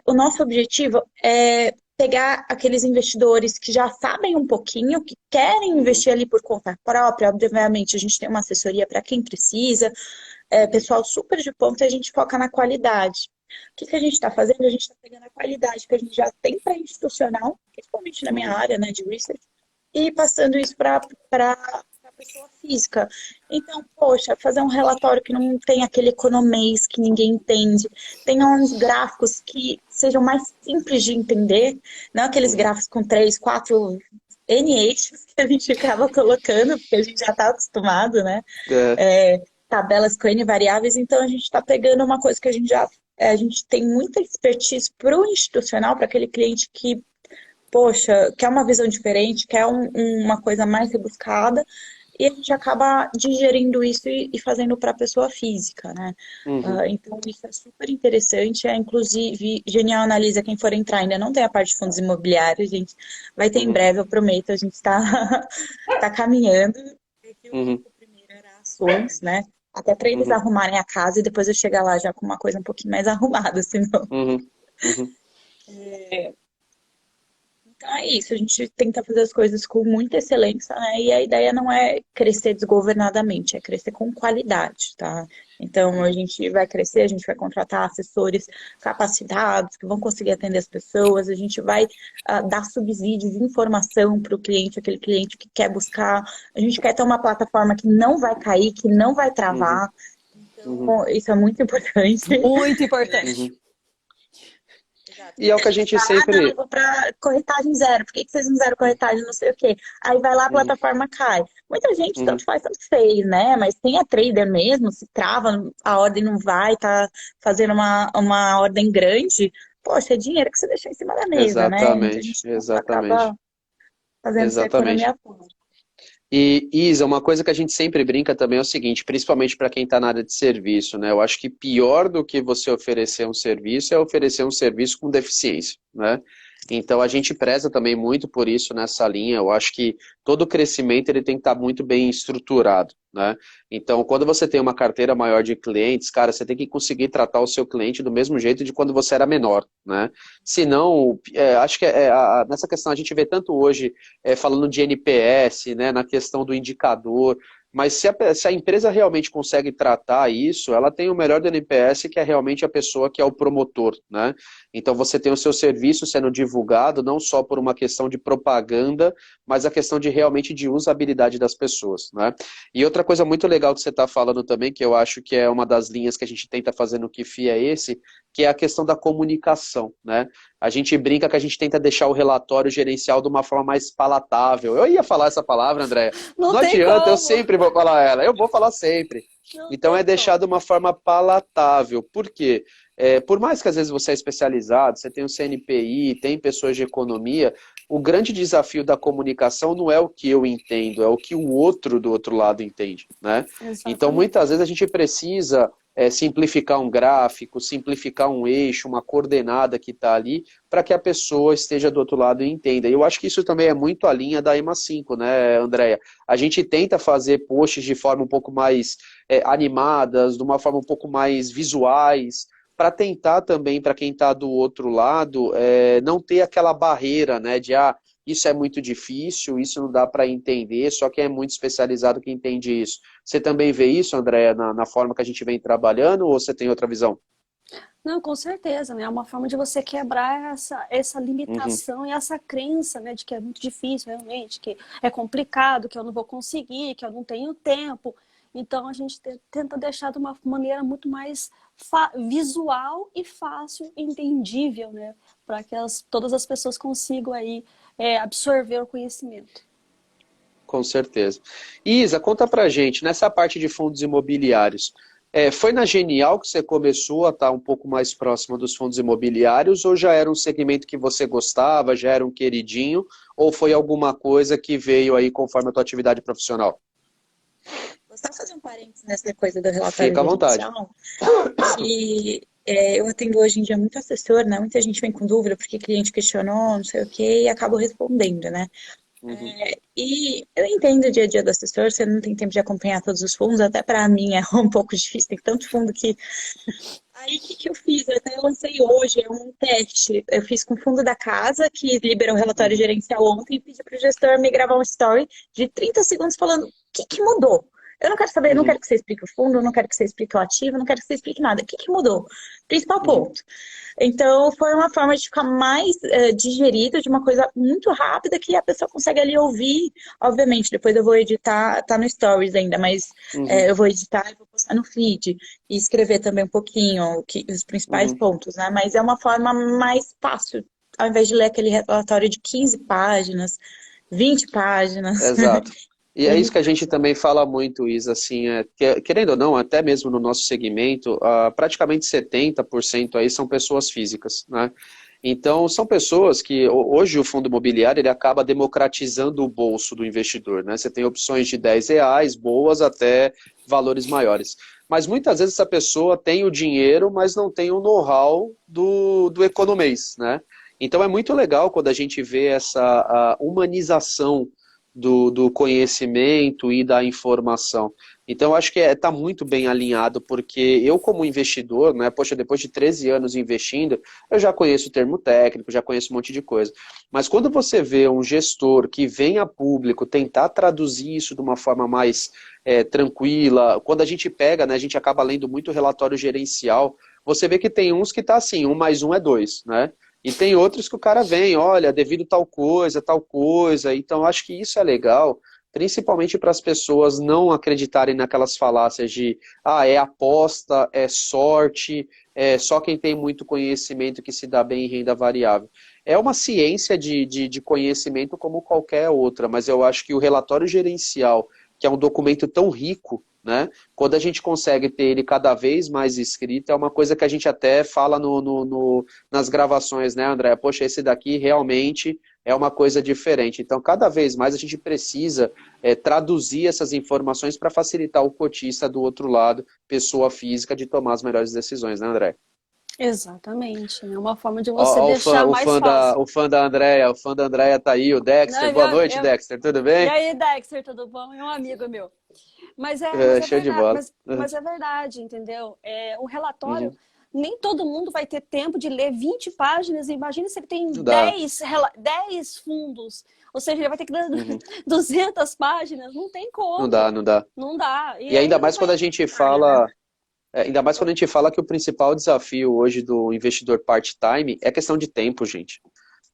o nosso objetivo é pegar aqueles investidores que já sabem um pouquinho, que querem investir ali por conta própria. Obviamente, a gente tem uma assessoria para quem precisa, pessoal super de ponta, e a gente foca na qualidade. O que a gente está fazendo? A gente está pegando a qualidade que a gente já tem para institucional, principalmente na minha área, né, de research, e passando isso para pessoa física. Então, poxa, fazer um relatório que não tem aquele economês que ninguém entende, tenha uns gráficos que sejam mais simples de entender, não aqueles gráficos com 3, 4 N eixos que a gente acaba colocando, porque a gente já está acostumado, né? Tabelas com N variáveis, então a gente está pegando uma coisa que a gente tem muita expertise para o institucional, para aquele cliente que, poxa, quer uma visão diferente, quer uma coisa mais rebuscada, e a gente acaba digerindo isso e fazendo para a pessoa física, né? Então, isso é super interessante. Inclusive, Genial Analisa, quem for entrar, ainda não tem a parte de fundos imobiliários, gente. Vai ter em breve, eu prometo. A gente está caminhando. O primeiro era ações, né? Até para eles arrumarem a casa e depois eu chegar lá já com uma coisa um pouquinho mais arrumada, senão... Então é isso, a gente tenta fazer as coisas com muita excelência, né? E a ideia não é crescer desgovernadamente, é crescer com qualidade, tá? Então a gente vai crescer, a gente vai contratar assessores capacitados, que vão conseguir atender as pessoas, a gente vai dar subsídios de informação para o cliente, aquele cliente que quer buscar. A gente quer ter uma plataforma que não vai cair, que não vai travar. Então, isso é muito importante. Muito importante. E é o que a gente sempre... Não, eu vou para corretagem zero. Por que vocês não fizeram corretagem não sei o quê? Aí vai lá, a plataforma cai. Muita gente tanto faz, tanto fez, né? Mas tem a trader mesmo, se trava, a ordem não vai, tá fazendo uma ordem grande. Poxa, é dinheiro que você deixou em cima da mesa, né? Então, a gente acaba fazendo essa economia fora. E, Isa, uma coisa que a gente sempre brinca também é o seguinte, principalmente para quem está na área de serviço, né? Eu acho que pior do que você oferecer um serviço é oferecer um serviço com deficiência, né? Então a gente preza também muito por isso nessa linha. Eu acho que todo crescimento ele tem que estar muito bem estruturado, né? Então quando você tem uma carteira maior de clientes, cara, você tem que conseguir tratar o seu cliente do mesmo jeito de quando você era menor, né? Senão, acho que nessa questão a gente vê tanto hoje falando de NPS, né? Na questão do indicador. Mas se a empresa realmente consegue tratar isso, ela tem o melhor do NPS, que é realmente a pessoa que é o promotor, né? Então você tem o seu serviço sendo divulgado, não só por uma questão de propaganda, mas a questão de realmente de usabilidade das pessoas, né? E outra coisa muito legal que você está falando também, que eu acho que é uma das linhas que a gente tenta fazer no KIFI é esse, que é a questão da comunicação, né? A gente brinca que a gente tenta deixar o relatório gerencial de uma forma mais palatável. Eu ia falar essa palavra, Andréia. Não adianta, como. Eu sempre vou falar ela. Eu vou falar sempre. Então é deixar de uma forma palatável. Por quê? Por mais que às vezes você é especializado, você tem um CNPI, tem pessoas de economia, o grande desafio da comunicação não é o que eu entendo, é o que o outro do outro lado entende, né? Então muitas vezes a gente precisa simplificar um gráfico, simplificar um eixo, uma coordenada que está ali, para que a pessoa esteja do outro lado e entenda. E eu acho que isso também é muito a linha da EMA 5, né, Andréia? A gente tenta fazer posts de forma um pouco mais animadas, de uma forma um pouco mais visuais, para tentar também, para quem está do outro lado, não ter aquela barreira, né, de isso é muito difícil, isso não dá para entender, só quem é muito especializado que entende isso. Você também vê isso, Andréa, na forma que a gente vem trabalhando, ou você tem outra visão? Não, com certeza, né? É uma forma de você quebrar essa Uhum, limitação e essa crença, né, de que é muito difícil realmente, que é complicado, que eu não vou conseguir, que eu não tenho tempo. Então a gente tenta deixar de uma maneira muito mais visual e fácil, entendível, né, para que todas as pessoas consigam aí absorver o conhecimento. com certeza. Isa, conta pra gente, nessa parte de fundos imobiliários, foi na Genial que você começou a estar um pouco mais próximo dos fundos imobiliários, ou já era um segmento que você gostava, já era um queridinho, ou foi alguma coisa que veio aí conforme a tua atividade profissional? Vou só fazer um parênteses nessa coisa do relatório Fica à vontade. gerencial, que eu atendo hoje em dia muito assessor, né? Muita gente vem com dúvida porque cliente questionou, não sei o quê, e acabo respondendo, né? Uhum, E eu entendo o dia a dia do assessor, você não tem tempo de acompanhar todos os fundos, até para mim é um pouco difícil, tem tanto fundo que. Aí o que eu fiz? Eu até lancei hoje, é um teste. Eu fiz com o fundo da casa, que liberou o relatório uhum, gerencial ontem, e pedi para o gestor me gravar um story de 30 segundos falando o que mudou. Eu não quero saber, eu não uhum, quero que você explique o fundo, eu não quero que você explique o ativo, eu não quero que você explique nada. O que mudou? Principal uhum, ponto. Então, foi uma forma de ficar mais digerido, de uma coisa muito rápida que a pessoa consegue ali ouvir. Obviamente, depois eu vou editar, tá no Stories ainda, mas uhum, eu vou editar e vou postar no feed. E escrever também um pouquinho os principais uhum. pontos, né? Mas é uma forma mais fácil, ao invés de ler aquele relatório de 15 páginas, 20 páginas. Exato. E é isso que a gente também fala muito, Isa, assim, querendo ou não, até mesmo no nosso segmento, praticamente 70% aí são pessoas físicas, né? Então, são pessoas que, hoje o fundo imobiliário, ele acaba democratizando o bolso do investidor, né? Você tem opções de R$ 10, boas, até valores maiores. Mas muitas vezes essa pessoa tem o dinheiro, mas não tem o know-how do economês, né? Então é muito legal quando a gente vê essa humanização do conhecimento e da informação. Então, eu acho que está muito bem alinhado, porque eu, como investidor, né, poxa, depois de 13 anos investindo, eu já conheço o termo técnico, já conheço um monte de coisa. Mas quando você vê um gestor que vem a público tentar traduzir isso de uma forma mais tranquila, quando a gente pega, né, a gente acaba lendo muito relatório gerencial, você vê que tem uns que está assim, 1 mais 1 é 2, né? E tem outros que o cara vem, olha, devido tal coisa. Então, acho que isso é legal, principalmente para as pessoas não acreditarem naquelas falácias de, é aposta, é sorte, é só quem tem muito conhecimento que se dá bem em renda variável. É uma ciência de conhecimento como qualquer outra, mas eu acho que o relatório gerencial, que é um documento tão rico, né? Quando a gente consegue ter ele cada vez mais escrito, é uma coisa que a gente até fala nas gravações, né, André? Poxa, esse daqui realmente é uma coisa diferente. Então, cada vez mais a gente precisa traduzir essas informações para facilitar o cotista do outro lado, pessoa física, de tomar as melhores decisões, né, André? Exatamente. É uma forma de Ó, você ó deixar mais fácil. o fã da Andréia tá aí, o Não, Dexter. Boa noite, Dexter, tudo E bem? aí, Dexter, tudo bom? É um amigo meu. Mas é Show de verdade, bola. mas é verdade, entendeu? O relatório, Uhum. nem todo mundo vai ter tempo de ler 20 páginas. Imagina se ele tem Não dá. 10 fundos. Ou seja, ele vai ter que ler Uhum. 200 páginas. Não tem Não como. dá, não dá. Não dá. E E aí ainda não mais quando vai. a gente Olha, né? fala, ainda mais quando a gente fala que o principal desafio hoje do investidor part-time é questão de tempo, gente.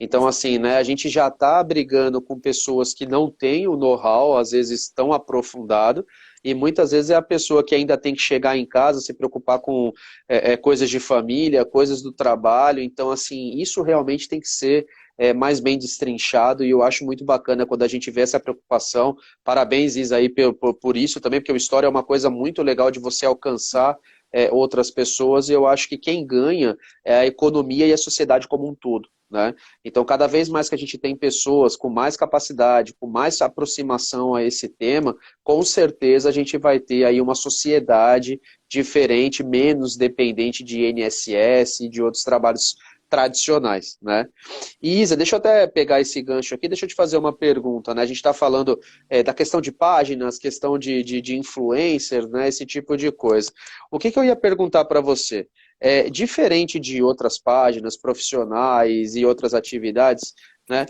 Então, assim, né, a gente já está brigando com pessoas que não têm o know-how, às vezes tão aprofundado, e muitas vezes é a pessoa que ainda tem que chegar em casa, se preocupar com coisas de família, coisas do trabalho. Então, assim, isso realmente tem que ser mais bem destrinchado, e eu acho muito bacana quando a gente vê essa preocupação. Parabéns, Isa, aí por isso também, porque o História é uma coisa muito legal de você alcançar outras pessoas, e eu acho que quem ganha é a economia e a sociedade como um todo, né? Então, cada vez mais que a gente tem pessoas com mais capacidade, com mais aproximação a esse tema, com certeza a gente vai ter aí uma sociedade diferente, menos dependente de INSS e de outros trabalhos tradicionais, né? E Isa, deixa eu até pegar esse gancho aqui, deixa eu te fazer uma pergunta, né? A gente está falando da questão de páginas, questão de influencer, né? Esse tipo de coisa. O que eu ia perguntar para você? Diferente de outras páginas profissionais e outras atividades, né?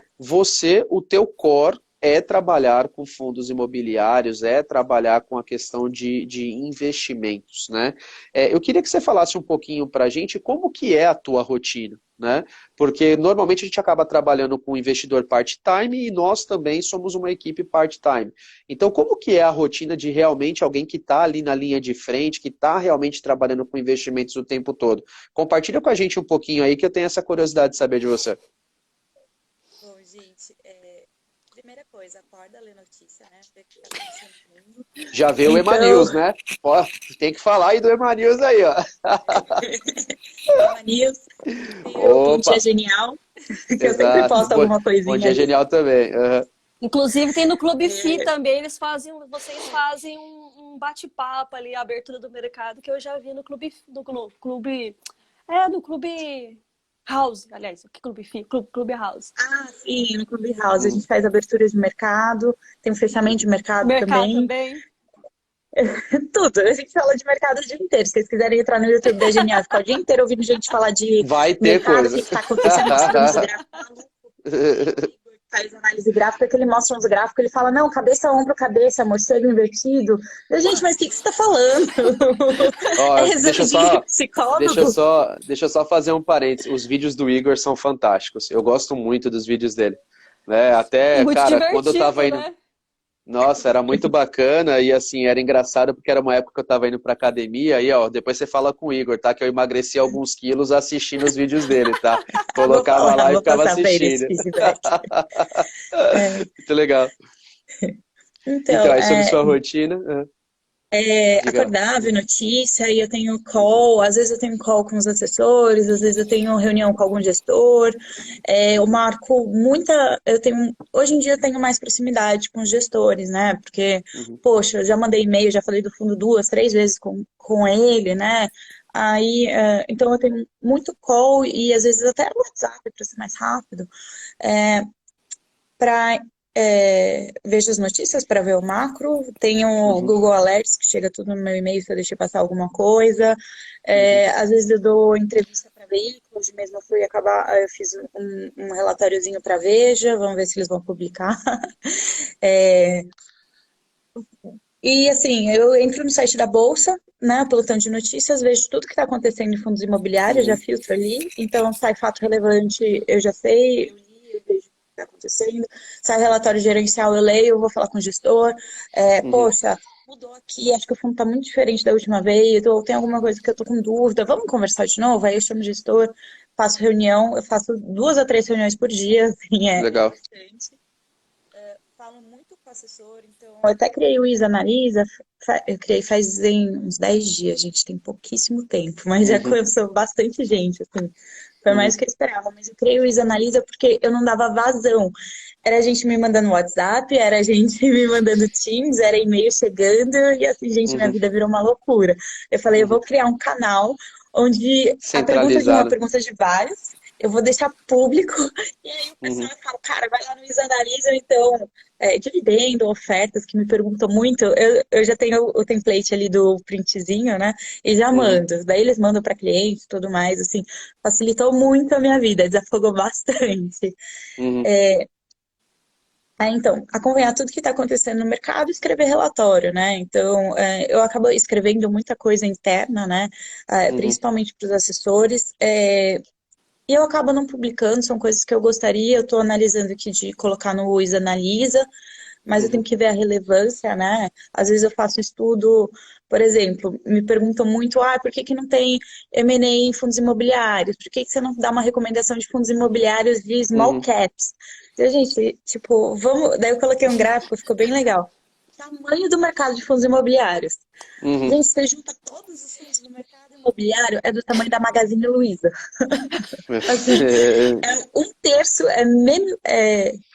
O teu core é trabalhar com fundos imobiliários, é trabalhar com a questão de investimentos, né? Eu queria que você falasse um pouquinho para a gente como que é a tua rotina, né? Porque normalmente a gente acaba trabalhando com investidor part-time e nós também somos uma equipe part-time. Então, como que é a rotina de realmente alguém que está ali na linha de frente, que está realmente trabalhando com investimentos o tempo todo? Compartilha com a gente um pouquinho aí que eu tenho essa curiosidade de saber de você. Bom, gente, primeira coisa, acorda, lê notícia, né? Ver o que tá acontecendo no mundo. Já veio o Emanews, né? Ó, tem que falar aí do Emanews aí, ó. Emanews, tem o Bom Dia Genial, que eu sempre posto alguma coisinha. Bom Dia Genial também. Uhum. Inclusive tem no Clube FI também, vocês fazem um bate-papo ali, a abertura do mercado, que eu já vi no Clube House, aliás, que Clube FI? Clube House. Ah, sim, no Clube House. A gente faz abertura de mercado, tem um fechamento de mercado também. Tudo, a gente fala de mercado o dia inteiro. Se vocês quiserem entrar no YouTube da Genial, ficar o dia inteiro ouvindo gente falar de vai ter mercado, coisa. o que está acontecendo, mostrando os gráficos. Faz análise gráfica, que ele mostra uns gráficos, ele fala, não, cabeça, ombro, cabeça, morcego invertido. Gente, mas o que você está falando? Ó, deixa eu só fazer um parênteses. Os vídeos do Igor são fantásticos. Eu gosto muito dos vídeos dele. Né? Até, muito cara, quando eu tava indo... né? Nossa, era muito bacana e assim, era engraçado porque era uma época que eu tava indo pra academia e ó, depois você fala com o Igor, tá? Que eu emagreci alguns quilos assistindo os vídeos dele, tá? Colocava lá e ficava assistindo. Muito legal. Então, aí sobre sua rotina... acordar, ver notícia, aí eu tenho call, às vezes eu tenho call com os assessores, às vezes eu tenho reunião com algum gestor, eu marco hoje em dia eu tenho mais proximidade com os gestores, né, porque, poxa, eu já mandei e-mail, já falei do fundo 2, 3 vezes com ele, né, aí, então eu tenho muito call e às vezes até WhatsApp para ser mais rápido, vejo as notícias para ver o macro, tenho o Google Alerts, que chega tudo no meu e-mail se eu deixei passar alguma coisa, às vezes eu dou entrevista para veículos, de mesmo eu fiz um relatóriozinho para Veja, vamos ver se eles vão publicar. E assim, eu entro no site da Bolsa, né, pelotão de notícias, vejo tudo que está acontecendo em fundos imobiliários, já filtro ali, então sai fato relevante, eu já sei, eu li, eu vejo está acontecendo, sai relatório gerencial, eu leio, eu vou falar com o gestor, poxa, mudou aqui, acho que o fundo está muito diferente da última vez, ou tem alguma coisa que eu estou com dúvida, vamos conversar de novo? Aí eu chamo o gestor, faço reunião, eu faço 2 a 3 reuniões por dia, assim, legal. Bastante. Falo muito com o assessor, então eu até criei o Isa Analisa, eu criei faz uns 10 dias, gente, tem pouquíssimo tempo, mas já conheceu bastante gente, assim. Foi mais do que eu esperava, mas eu criei o Isa Analisa porque eu não dava vazão. Era a gente me mandando WhatsApp, era a gente me mandando Teams, era e-mail chegando, e assim, gente, minha vida virou uma loucura. Eu falei, eu vou criar um canal onde a pergunta de uma pergunta de vários, eu vou deixar público, e aí o pessoal fala, cara, vai lá no Isa Analisa, então, dividendo, ofertas, que me perguntam muito, eu já tenho o template ali do printzinho, né, e já mando, daí eles mandam para cliente e tudo mais, assim, facilitou muito a minha vida, desafogou bastante. Então, acompanhar tudo que está acontecendo no mercado e escrever relatório, né? Então, eu acabo escrevendo muita coisa interna, né? Principalmente para os assessores. E eu acabo não publicando, são coisas que eu gostaria, eu estou analisando aqui de colocar no Isa Analisa, mas eu tenho que ver a relevância, né? Às vezes eu faço estudo, por exemplo, me perguntam muito, por que não tem M&A em fundos imobiliários? Por que você não dá uma recomendação de fundos imobiliários de small caps? Então, gente, tipo, daí eu coloquei um gráfico, ficou bem legal. Tamanho do mercado de fundos imobiliários. Gente, você junta todos os fundos do mercado imobiliário, é do tamanho da Magazine Luiza. Assim, um terço, menos,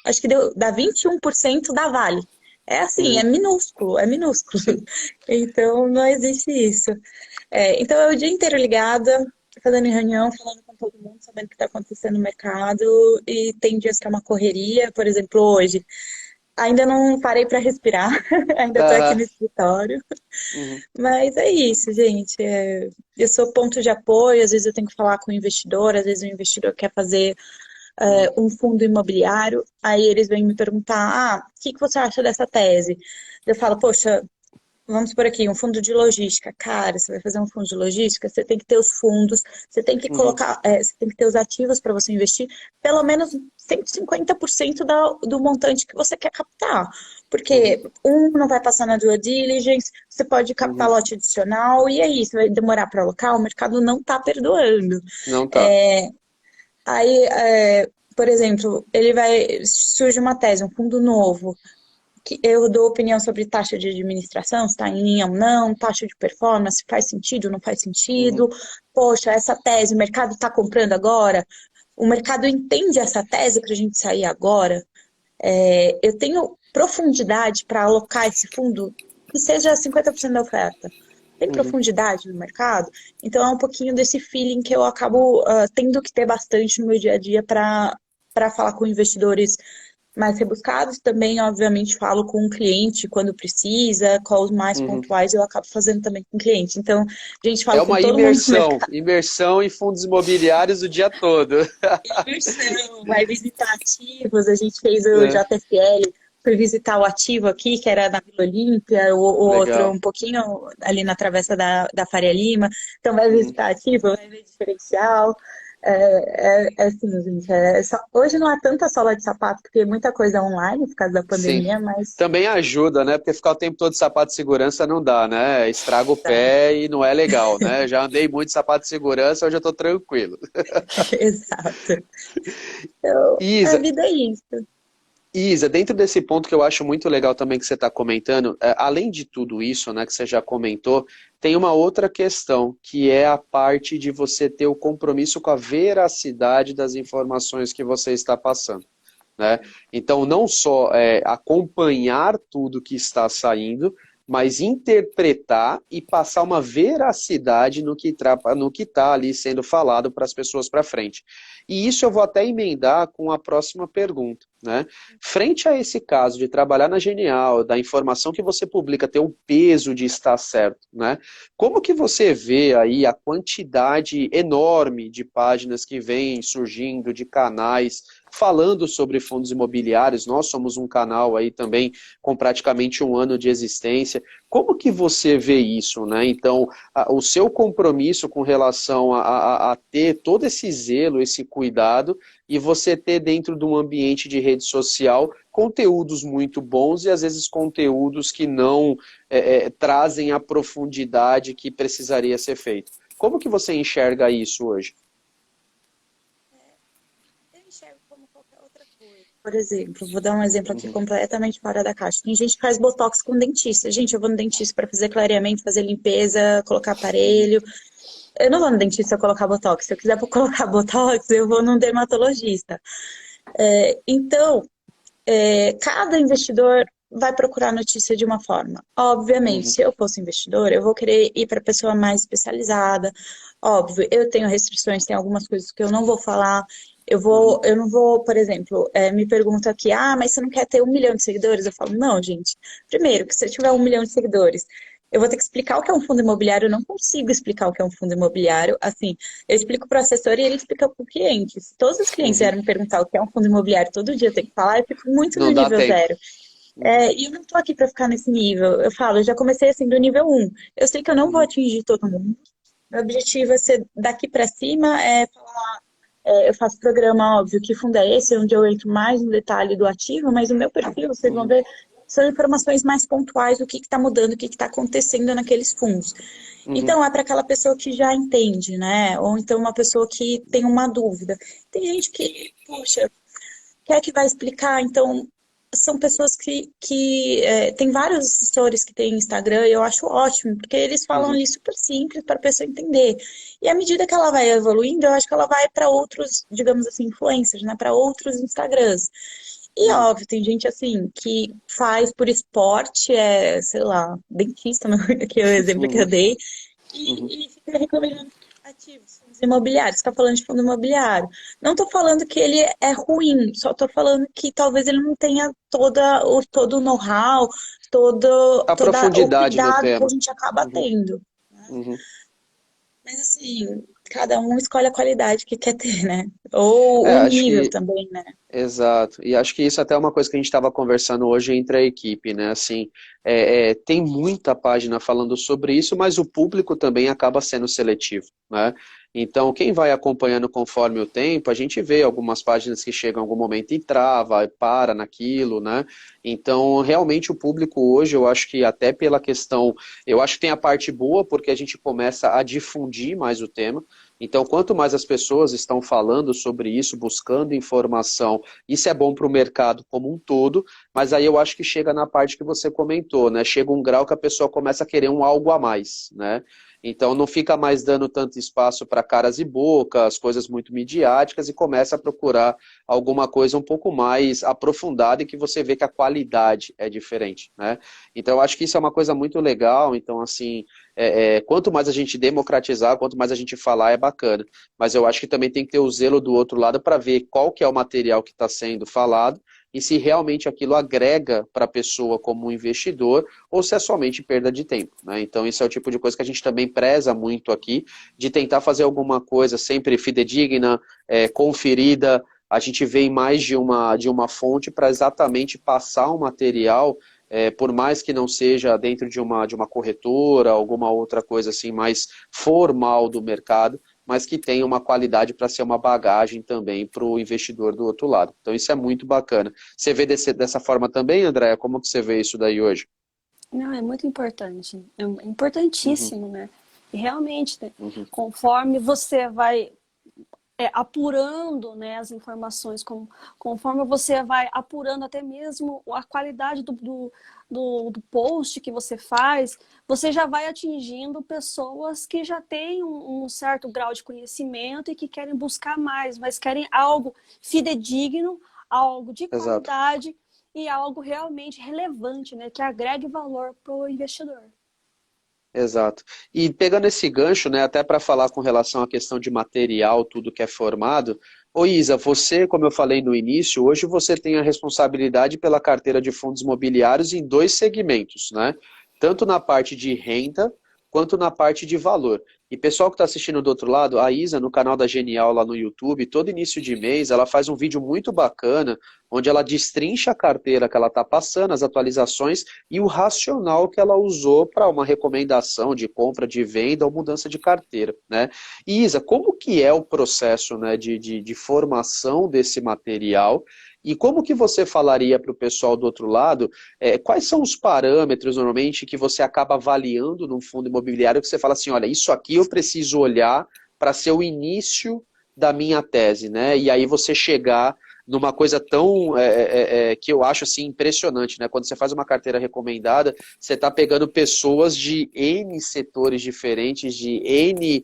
acho que dá 21% da Vale. É assim, é minúsculo, é minúsculo. Então, não existe isso. Então, é o dia inteiro ligada, fazendo reunião, falando com todo mundo, sabendo o que está acontecendo no mercado, e tem dias que é uma correria, por exemplo, hoje. Ainda não parei para respirar, ainda estou aqui no escritório. Mas é isso, gente. Eu sou ponto de apoio, às vezes eu tenho que falar com o investidor, às vezes o investidor quer fazer um fundo imobiliário, aí eles vêm me perguntar, o que você acha dessa tese? Eu falo, poxa, vamos por aqui, um fundo de logística. Cara, você vai fazer um fundo de logística, você tem que ter os fundos, você tem que colocar, você tem que ter os ativos para você investir, pelo menos 150% do montante que você quer captar. Porque não vai passar na due diligence, você pode captar lote adicional, e aí, você vai demorar para alocar, o mercado não está perdoando. Não tá. Aí, por exemplo, surge uma tese, um fundo novo, que eu dou opinião sobre taxa de administração, se está em linha ou não, taxa de performance, faz sentido, não faz sentido. Poxa, essa tese, o mercado está comprando agora? O mercado entende essa tese para a gente sair agora? Eu tenho profundidade para alocar esse fundo que seja 50% da oferta. Tem profundidade no mercado? Então é um pouquinho desse feeling que eu acabo tendo que ter bastante no meu dia a dia para falar com investidores mais rebuscados. Também, obviamente, falo com o cliente quando precisa, calls mais pontuais eu acabo fazendo também com o cliente. Então, a gente fala com todo mundo no mercado. Imersão em fundos imobiliários o dia todo. Imersão, vai visitar ativos, a gente fez o JFL, fui visitar o ativo aqui, que era na Vila Olímpia, o outro um pouquinho ali na Travessa da Faria Lima. Então, vai visitar ativo, vai ver diferencial. Assim, gente, hoje não há tanta sola de sapato, porque muita coisa online por causa da pandemia, mas... Também ajuda, né? Porque ficar o tempo todo de sapato de segurança não dá, né? Estraga o pé e não é legal, né? Já andei muito de sapato de segurança, hoje eu tô tranquilo. Exato. Então, Isa, a vida é isso. Isa, dentro desse ponto que eu acho muito legal também que você está comentando, além de tudo isso, né, que você já comentou, tem uma outra questão, que é a parte de você ter o compromisso com a veracidade das informações que você está passando, né? Então, não só acompanhar tudo que está saindo, mas interpretar e passar uma veracidade no que está ali sendo falado para as pessoas para frente. E isso eu vou até emendar com a próxima pergunta, né? Frente a esse caso de trabalhar na Genial, da informação que você publica ter um peso de estar certo, né? Como que você vê aí a quantidade enorme de páginas que vem surgindo, de canais falando sobre fundos imobiliários? Nós somos um canal aí também com praticamente 1 ano de existência. Como que você vê isso, né? Então, o seu compromisso com relação a ter todo esse zelo, esse cuidado, e você ter dentro de um ambiente de rede social conteúdos muito bons e às vezes conteúdos que não trazem a profundidade que precisaria ser feito. Como que você enxerga isso hoje? Por exemplo, vou dar um exemplo aqui completamente fora da caixa. Tem gente que faz botox com dentista. Gente, eu vou no dentista para fazer clareamento, fazer limpeza, colocar aparelho. Eu não vou no dentista colocar botox. Se eu quiser colocar botox, eu vou num dermatologista. Então, cada investidor vai procurar notícia de uma forma. Obviamente, se eu fosse investidor, eu vou querer ir para a pessoa mais especializada. Óbvio, eu tenho restrições, tem algumas coisas que eu não vou falar. Eu não vou, por exemplo, me pergunta aqui, mas você não quer ter 1 milhão de seguidores? Eu falo, não, gente. Primeiro, que se eu tiver 1 milhão de seguidores, eu vou ter que explicar o que é um fundo imobiliário. Eu não consigo explicar o que é um fundo imobiliário. Assim, eu explico para o assessor e ele explica para o cliente. Se todos os clientes vierem me perguntar o que é um fundo imobiliário todo dia, eu tenho que falar, eu fico muito no nível 0. E eu não tô aqui para ficar nesse nível. Eu falo, eu já comecei assim do nível 1. Eu sei que eu não vou atingir todo mundo. Meu objetivo é ser daqui para cima, falar. Eu faço programa, óbvio, que fundo é esse, onde eu entro mais no detalhe do ativo, mas o meu perfil, vocês vão ver, são informações mais pontuais do que está mudando, o que está acontecendo naqueles fundos. Então, é para aquela pessoa que já entende, né? Ou então uma pessoa que tem uma dúvida. Tem gente que, poxa, quer que vai explicar, então... São pessoas que tem vários assessores que têm Instagram e eu acho ótimo, porque eles falam ali super simples para a pessoa entender. E à medida que ela vai evoluindo, eu acho que ela vai para outros, digamos assim, influencers, né? Para outros Instagrams. E óbvio, tem gente assim que faz por esporte, sei lá, dentista, que é o exemplo que eu dei, e fica recomendando ativos, fundos imobiliários. Você está falando de fundo imobiliário. Não estou falando que ele é ruim, só estou falando que talvez ele não tenha todo o know-how, toda profundidade o cuidado do tema. que a gente acaba tendo. Né? Mas assim, cada um escolhe a qualidade que quer ter, né? Ou o Acho nível que também, né? exato. E acho que isso até é uma coisa que a gente estava conversando hoje entre a equipe, né? Assim, tem muita página falando sobre isso, mas o público também acaba sendo seletivo, né? Então, quem vai acompanhando conforme o tempo, a gente vê algumas páginas que chegam em algum momento e trava, e para naquilo, né? Então, realmente o público hoje, eu acho que até pela questão, eu acho que tem a parte boa, porque a gente começa a difundir mais o tema. Então, quanto mais as pessoas estão falando sobre isso, buscando informação, isso é bom para o mercado como um todo, mas aí eu acho que chega na parte que você comentou, né? Chega um grau que a pessoa começa a querer um algo a mais, né? Então não fica mais dando tanto espaço para caras e bocas, coisas muito midiáticas, e começa a procurar alguma coisa um pouco mais aprofundada e que você vê que a qualidade é diferente, né? Então eu acho que isso é uma coisa muito legal. Então, assim, quanto mais a gente democratizar, quanto mais a gente falar, é bacana. Mas eu acho que também tem que ter o zelo do outro lado para ver qual que é o material que está sendo falado e se realmente aquilo agrega para a pessoa como um investidor ou se é somente perda de tempo, né? Então isso é o tipo de coisa que a gente também preza muito aqui, de tentar fazer alguma coisa sempre fidedigna, conferida. A gente vê em mais de uma fonte para exatamente passar um material, por mais que não seja dentro de uma corretora, alguma outra coisa assim mais formal do mercado, mas que tenha uma qualidade para ser uma bagagem também para o investidor do outro lado. Então isso é muito bacana. Você vê dessa forma também, Andréa? Como que você vê isso daí hoje? Não, é muito importante, é Uhum, importantíssimo, né? E realmente, né, uhum, conforme você vai apurando, né, as informações, conforme você vai apurando até mesmo a qualidade do post que você faz, você já vai atingindo pessoas que já têm um certo grau de conhecimento e que querem buscar mais, mas querem algo fidedigno, algo de exato. qualidade e algo realmente relevante, né, que agregue valor para o investidor. Exato. E pegando esse gancho, né, até para falar com relação à questão de material, tudo que é formado, ô Isa, você, como eu falei no início, hoje você tem a responsabilidade pela carteira de fundos imobiliários em dois segmentos, né? Tanto na parte de renda, quanto na parte de valor. E pessoal que está assistindo do outro lado, a Isa, no canal da Genial lá no YouTube, todo início de mês, ela faz um vídeo muito bacana, onde ela destrincha a carteira que ela está passando, as atualizações, e o racional que ela usou para uma recomendação de compra, de venda ou mudança de carteira, né? E Isa, como que é o processo, né, de formação desse material e como que você falaria para o pessoal do outro lado, quais são os parâmetros normalmente que você acaba avaliando num fundo imobiliário que você fala assim, olha, isso aqui eu preciso olhar para ser o início da minha tese, né? E aí você chegar numa coisa tão que eu acho assim impressionante, né? Quando você faz uma carteira recomendada, você está pegando pessoas de N setores diferentes, de N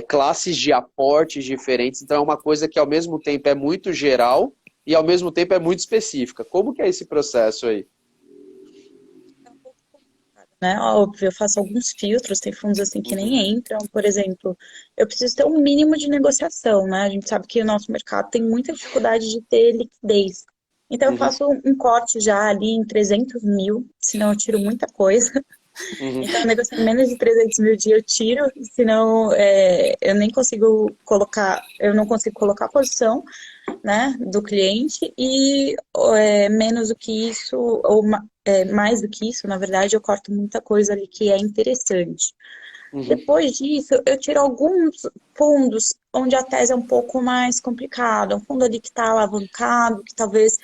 classes de aportes diferentes, então é uma coisa que ao mesmo tempo é muito geral e ao mesmo tempo é muito específica. Como que é esse processo aí? Né? Óbvio, eu faço alguns filtros, tem fundos assim que nem entram. Por exemplo, eu preciso ter um mínimo de negociação, né? A gente sabe que o nosso mercado tem muita dificuldade de ter liquidez. Então, eu Uhum, faço um corte já ali em 300 mil, senão eu tiro muita coisa. uhum, Então, negociando menos de 300 mil dia eu tiro, senão eu nem consigo colocar, eu não consigo colocar a posição, né, do cliente e menos do que isso, ou mais do que isso, na verdade, eu corto muita coisa ali que é interessante. uhum, Depois disso, eu tiro alguns fundos onde a tese é um pouco mais complicada, um fundo ali que está alavancado, que talvez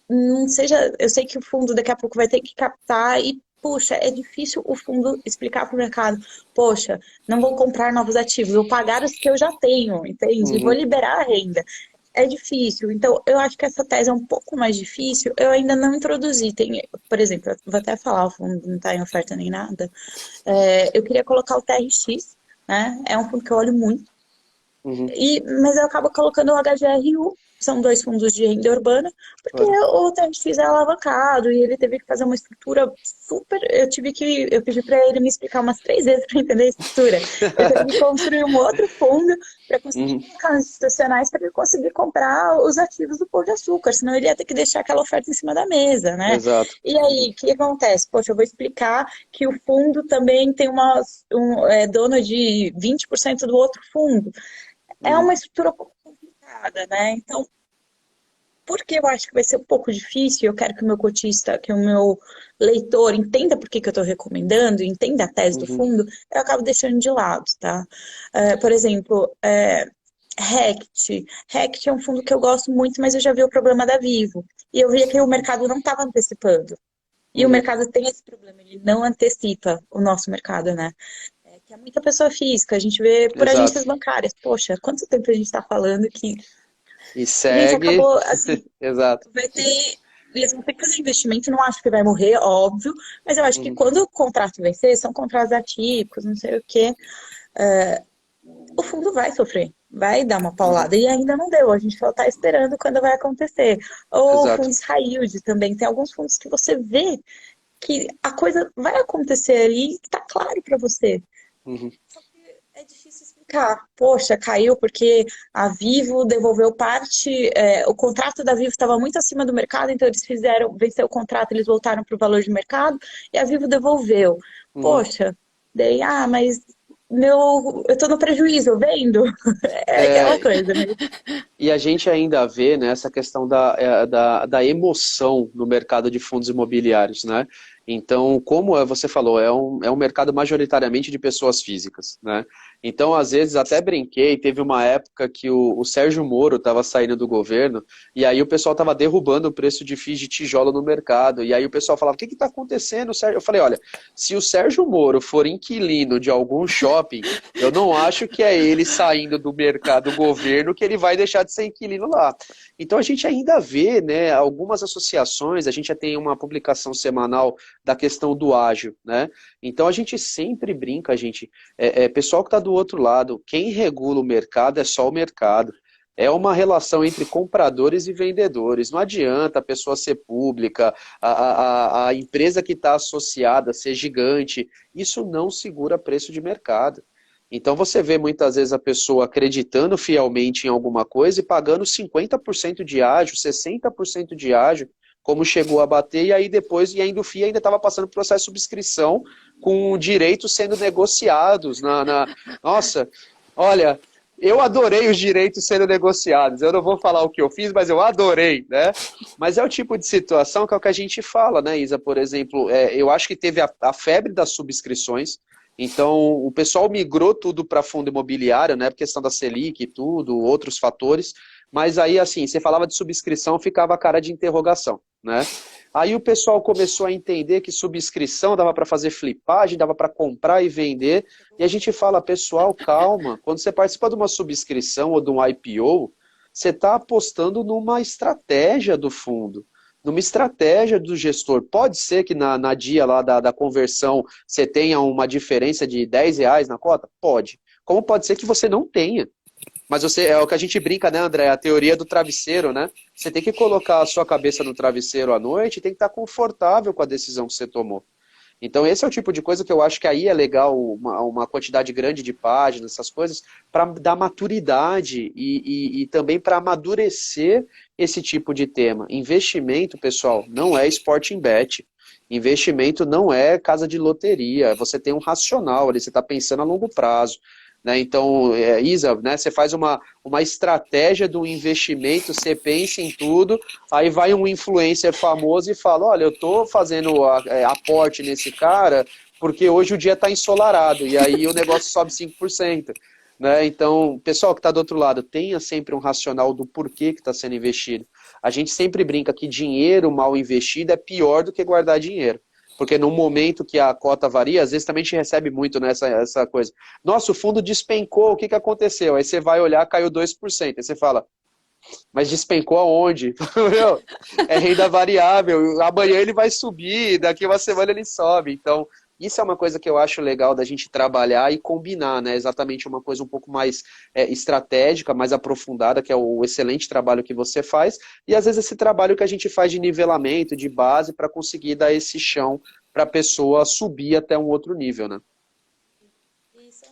não seja. Eu sei que o fundo daqui a pouco vai ter que captar e, puxa, é difícil o fundo explicar para o mercado: poxa, não vou comprar novos ativos, vou pagar os que eu já tenho, entende? E vou uhum, liberar a renda. É difícil. Então, eu acho que essa tese é um pouco mais difícil. Eu ainda não introduzi. Tem, por exemplo, eu vou até falar, o fundo não está em oferta nem nada. Eu queria colocar o TRX, né? É um fundo que eu olho muito. uhum, Mas eu acabo colocando o HGRU, são 2 fundos de renda urbana, porque o TRX é alavancado e ele teve que fazer uma estrutura super. Eu pedi para ele me explicar umas 3 vezes para entender a estrutura. Eu tive que construir um outro fundo para conseguir colocar institucionais para ele conseguir comprar os ativos do Pão de Açúcar, senão ele ia ter que deixar aquela oferta em cima da mesa, né? Exato. E aí, o que acontece? Poxa, eu vou explicar que o fundo também tem dono de 20% do outro fundo. É uma estrutura um pouco complicada, né? Então, porque eu acho que vai ser um pouco difícil, eu quero que o meu cotista, que o meu leitor entenda por que eu estou recomendando, entenda a tese do fundo, eu acabo deixando de lado, tá? Por exemplo, RECT é um fundo que eu gosto muito, mas eu já vi o problema da Vivo. E eu via que o mercado não estava antecipando. E o mercado tem esse problema, ele não antecipa o nosso mercado, né? Que é muita pessoa física, a gente vê por agências bancárias. Poxa, quanto tempo a gente está falando que E a segue. gente acabou, assim, Exato. eles vão ter que fazer investimento, não acho que vai morrer, óbvio, mas eu acho que quando o contrato vencer, são contratos atípicos, não sei o quê, o fundo vai sofrer, vai dar uma paulada, e ainda não deu, a gente só está esperando quando vai acontecer. Ou fundos high yield também, tem alguns fundos que você vê que a coisa vai acontecer ali, está claro para você. Só que é difícil explicar. Poxa, caiu porque a Vivo devolveu parte, o contrato da Vivo estava muito acima do mercado, então eles vencer o contrato, eles voltaram para o valor de mercado, e a Vivo devolveu. Poxa, daí, mas eu estou no prejuízo, eu vendo? É aquela coisa, né? E a gente ainda vê, né, essa questão da emoção no mercado de fundos imobiliários, né? Então, como você falou, é um mercado majoritariamente de pessoas físicas, né? Então, às vezes, até brinquei, teve uma época que o Sérgio Moro estava saindo do governo, e aí o pessoal estava derrubando o preço de FIIs de tijolo no mercado, e aí o pessoal falava, o que está acontecendo, Sérgio? Eu falei, olha, se o Sérgio Moro for inquilino de algum shopping, eu não acho que é ele saindo do mercado, do governo, que ele vai deixar de ser inquilino lá. Então, a gente ainda vê, né, algumas associações, a gente já tem uma publicação semanal da questão do ágio, né? Então a gente sempre brinca, pessoal que está do outro lado, quem regula o mercado é só o mercado. É uma relação entre compradores e vendedores. Não adianta a pessoa ser pública, a empresa que está associada ser gigante. Isso não segura preço de mercado. Então você vê muitas vezes a pessoa acreditando fielmente em alguma coisa e pagando 50% de ágio, 60% de ágio, como chegou a bater, e aí depois, e ainda o FII ainda estava passando processo de subscrição com direitos sendo negociados. Nossa, olha, eu adorei os direitos sendo negociados. Eu não vou falar o que eu fiz, mas eu adorei, né? Mas é o tipo de situação que é o que a gente fala, né, Isa? Por exemplo, eu acho que teve a febre das subscrições. Então, o pessoal migrou tudo para fundo imobiliário, né? Por questão da Selic e tudo, outros fatores. Mas aí, assim, você falava de subscrição, ficava a cara de interrogação, né? Aí o pessoal começou a entender que subscrição dava para fazer flipagem, dava para comprar e vender. E a gente fala, pessoal, calma. Quando você participa de uma subscrição ou de um IPO, você está apostando numa estratégia do fundo, numa estratégia do gestor. Pode ser que na dia lá da conversão você tenha uma diferença de R$10 na cota? Pode. Como pode ser que você não tenha? Mas é o que a gente brinca, né, André? A teoria do travesseiro, né? Você tem que colocar a sua cabeça no travesseiro à noite e tem que estar confortável com a decisão que você tomou. Então esse é o tipo de coisa que eu acho que aí é legal, uma quantidade grande de páginas, essas coisas, para dar maturidade e também para amadurecer esse tipo de tema. Investimento, pessoal, não é sporting bet. Investimento não é casa de loteria. Você tem um racional ali, você está pensando a longo prazo. Né? Então, Isa, né, você faz uma estratégia do investimento, você pensa em tudo, aí vai um influencer famoso e fala, olha, eu estou fazendo aporte nesse cara porque hoje o dia está ensolarado, e aí o negócio sobe 5%. Né? Então, pessoal que está do outro lado, tenha sempre um racional do porquê que está sendo investido. A gente sempre brinca que dinheiro mal investido é pior do que guardar dinheiro. Porque no momento que a cota varia, às vezes também a gente recebe muito essa coisa. Nossa, o fundo despencou, o que aconteceu? Aí você vai olhar, caiu 2%. Aí você fala, mas despencou aonde? É renda variável, amanhã ele vai subir, daqui uma semana ele sobe. Então, Isso é uma coisa que eu acho legal da gente trabalhar e combinar, né? Exatamente uma coisa um pouco mais estratégica, mais aprofundada, que é o excelente trabalho que você faz, e às vezes esse trabalho que a gente faz de nivelamento, de base, para conseguir dar esse chão para a pessoa subir até um outro nível, né? Isso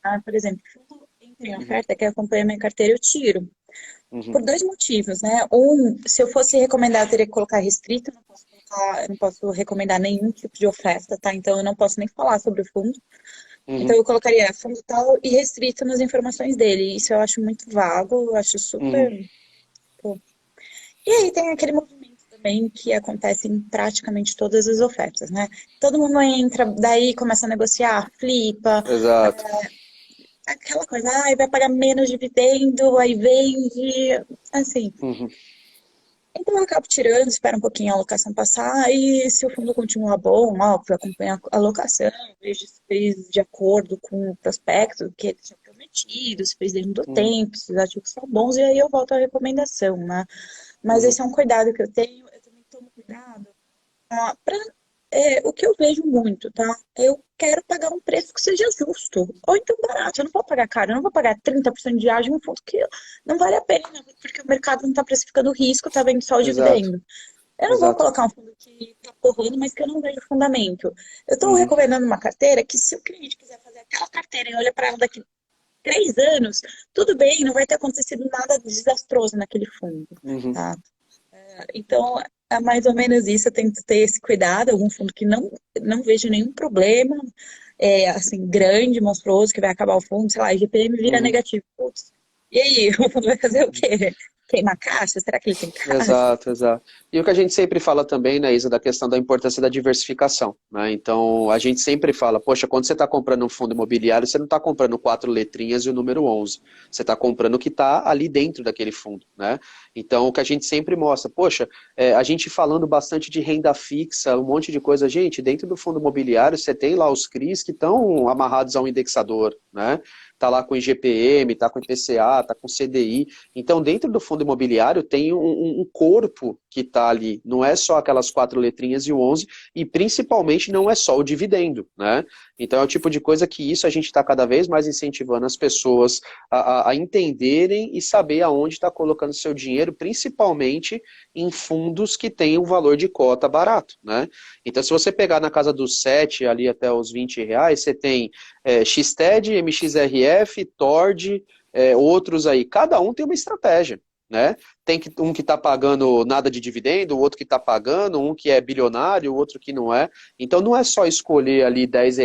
é por exemplo, fundo em oferta que acompanha minha carteira, eu tiro. Uhum. Por dois motivos, né? Um, se eu fosse recomendar, eu teria que colocar restrito, eu não posso recomendar nenhum tipo de oferta, tá? Então eu não posso nem falar sobre o fundo. Então eu colocaria fundo tal e restrito nas informações dele. Isso eu acho muito vago, eu acho Uhum. super. Pô. E aí tem aquele movimento também que acontece em praticamente todas as ofertas, né? Todo mundo entra, daí começa a negociar, flipa, Exato. aquela coisa, vai pagar menos dividendo, aí vende, assim. Uhum. Então eu acabo tirando, espero um pouquinho a alocação passar e se o fundo continuar bom, óbvio, acompanho a alocação, vejo se fez de acordo com o prospecto que ele tinha prometido, se fez dentro do Uhum. tempo, se os ativos são bons, e aí eu volto à recomendação, né? Mas Uhum. esse é um cuidado que eu tenho, eu também tomo cuidado para o que eu vejo muito, tá? Eu quero pagar um preço que seja justo, ou então barato. Eu não vou pagar caro, eu não vou pagar 30% de ágio em um fundo que não vale a pena, porque o mercado não está precificando o risco, está vendo só o Exato. dividendo. Eu não vou Exato. colocar um fundo que está porrando, mas que eu não vejo fundamento. Eu estou Uhum. recomendando uma carteira que, se o cliente quiser fazer aquela carteira e olhar para ela daqui 3 anos, tudo bem, não vai ter acontecido nada desastroso naquele fundo, Uhum. tá? Então, é mais ou menos isso. Eu tento ter esse cuidado. Algum fundo que não vejo nenhum problema, assim, grande, monstruoso, que vai acabar o fundo, sei lá, IGPM vira Uhum. negativo. Putz, e aí, o fundo vai fazer o quê? Queimar caixa? Será que ele tem caixa? Exato, exato. E o que a gente sempre fala também, né, Isa, da questão da importância da diversificação, né? Então, a gente sempre fala, poxa, quando você está comprando um fundo imobiliário, você não está comprando 4 letrinhas e o número 11. Você está comprando o que está ali dentro daquele fundo, né? Então, o que a gente sempre mostra, poxa, a gente falando bastante de renda fixa, um monte de coisa, gente, dentro do fundo imobiliário você tem lá os CRIs que estão amarrados a um indexador, né? Tá lá com IGPM, tá com IPCA, tá com CDI. Então, dentro do fundo imobiliário tem um corpo que está ali, não é só aquelas 4 letrinhas e o 11, e principalmente não é só o dividendo, né? Então é o tipo de coisa que isso a gente está cada vez mais incentivando as pessoas a entenderem e saber aonde está colocando seu dinheiro, principalmente em fundos que têm um valor de cota barato, né? Então, se você pegar na casa dos 7 ali até os R$ 20, você tem XTED, MXRF, TORD, outros aí, cada um tem uma estratégia, né? Tem um que está pagando nada de dividendo, o outro que está pagando, um que é bilionário, o outro que não é. Então não é só escolher ali R$ 10,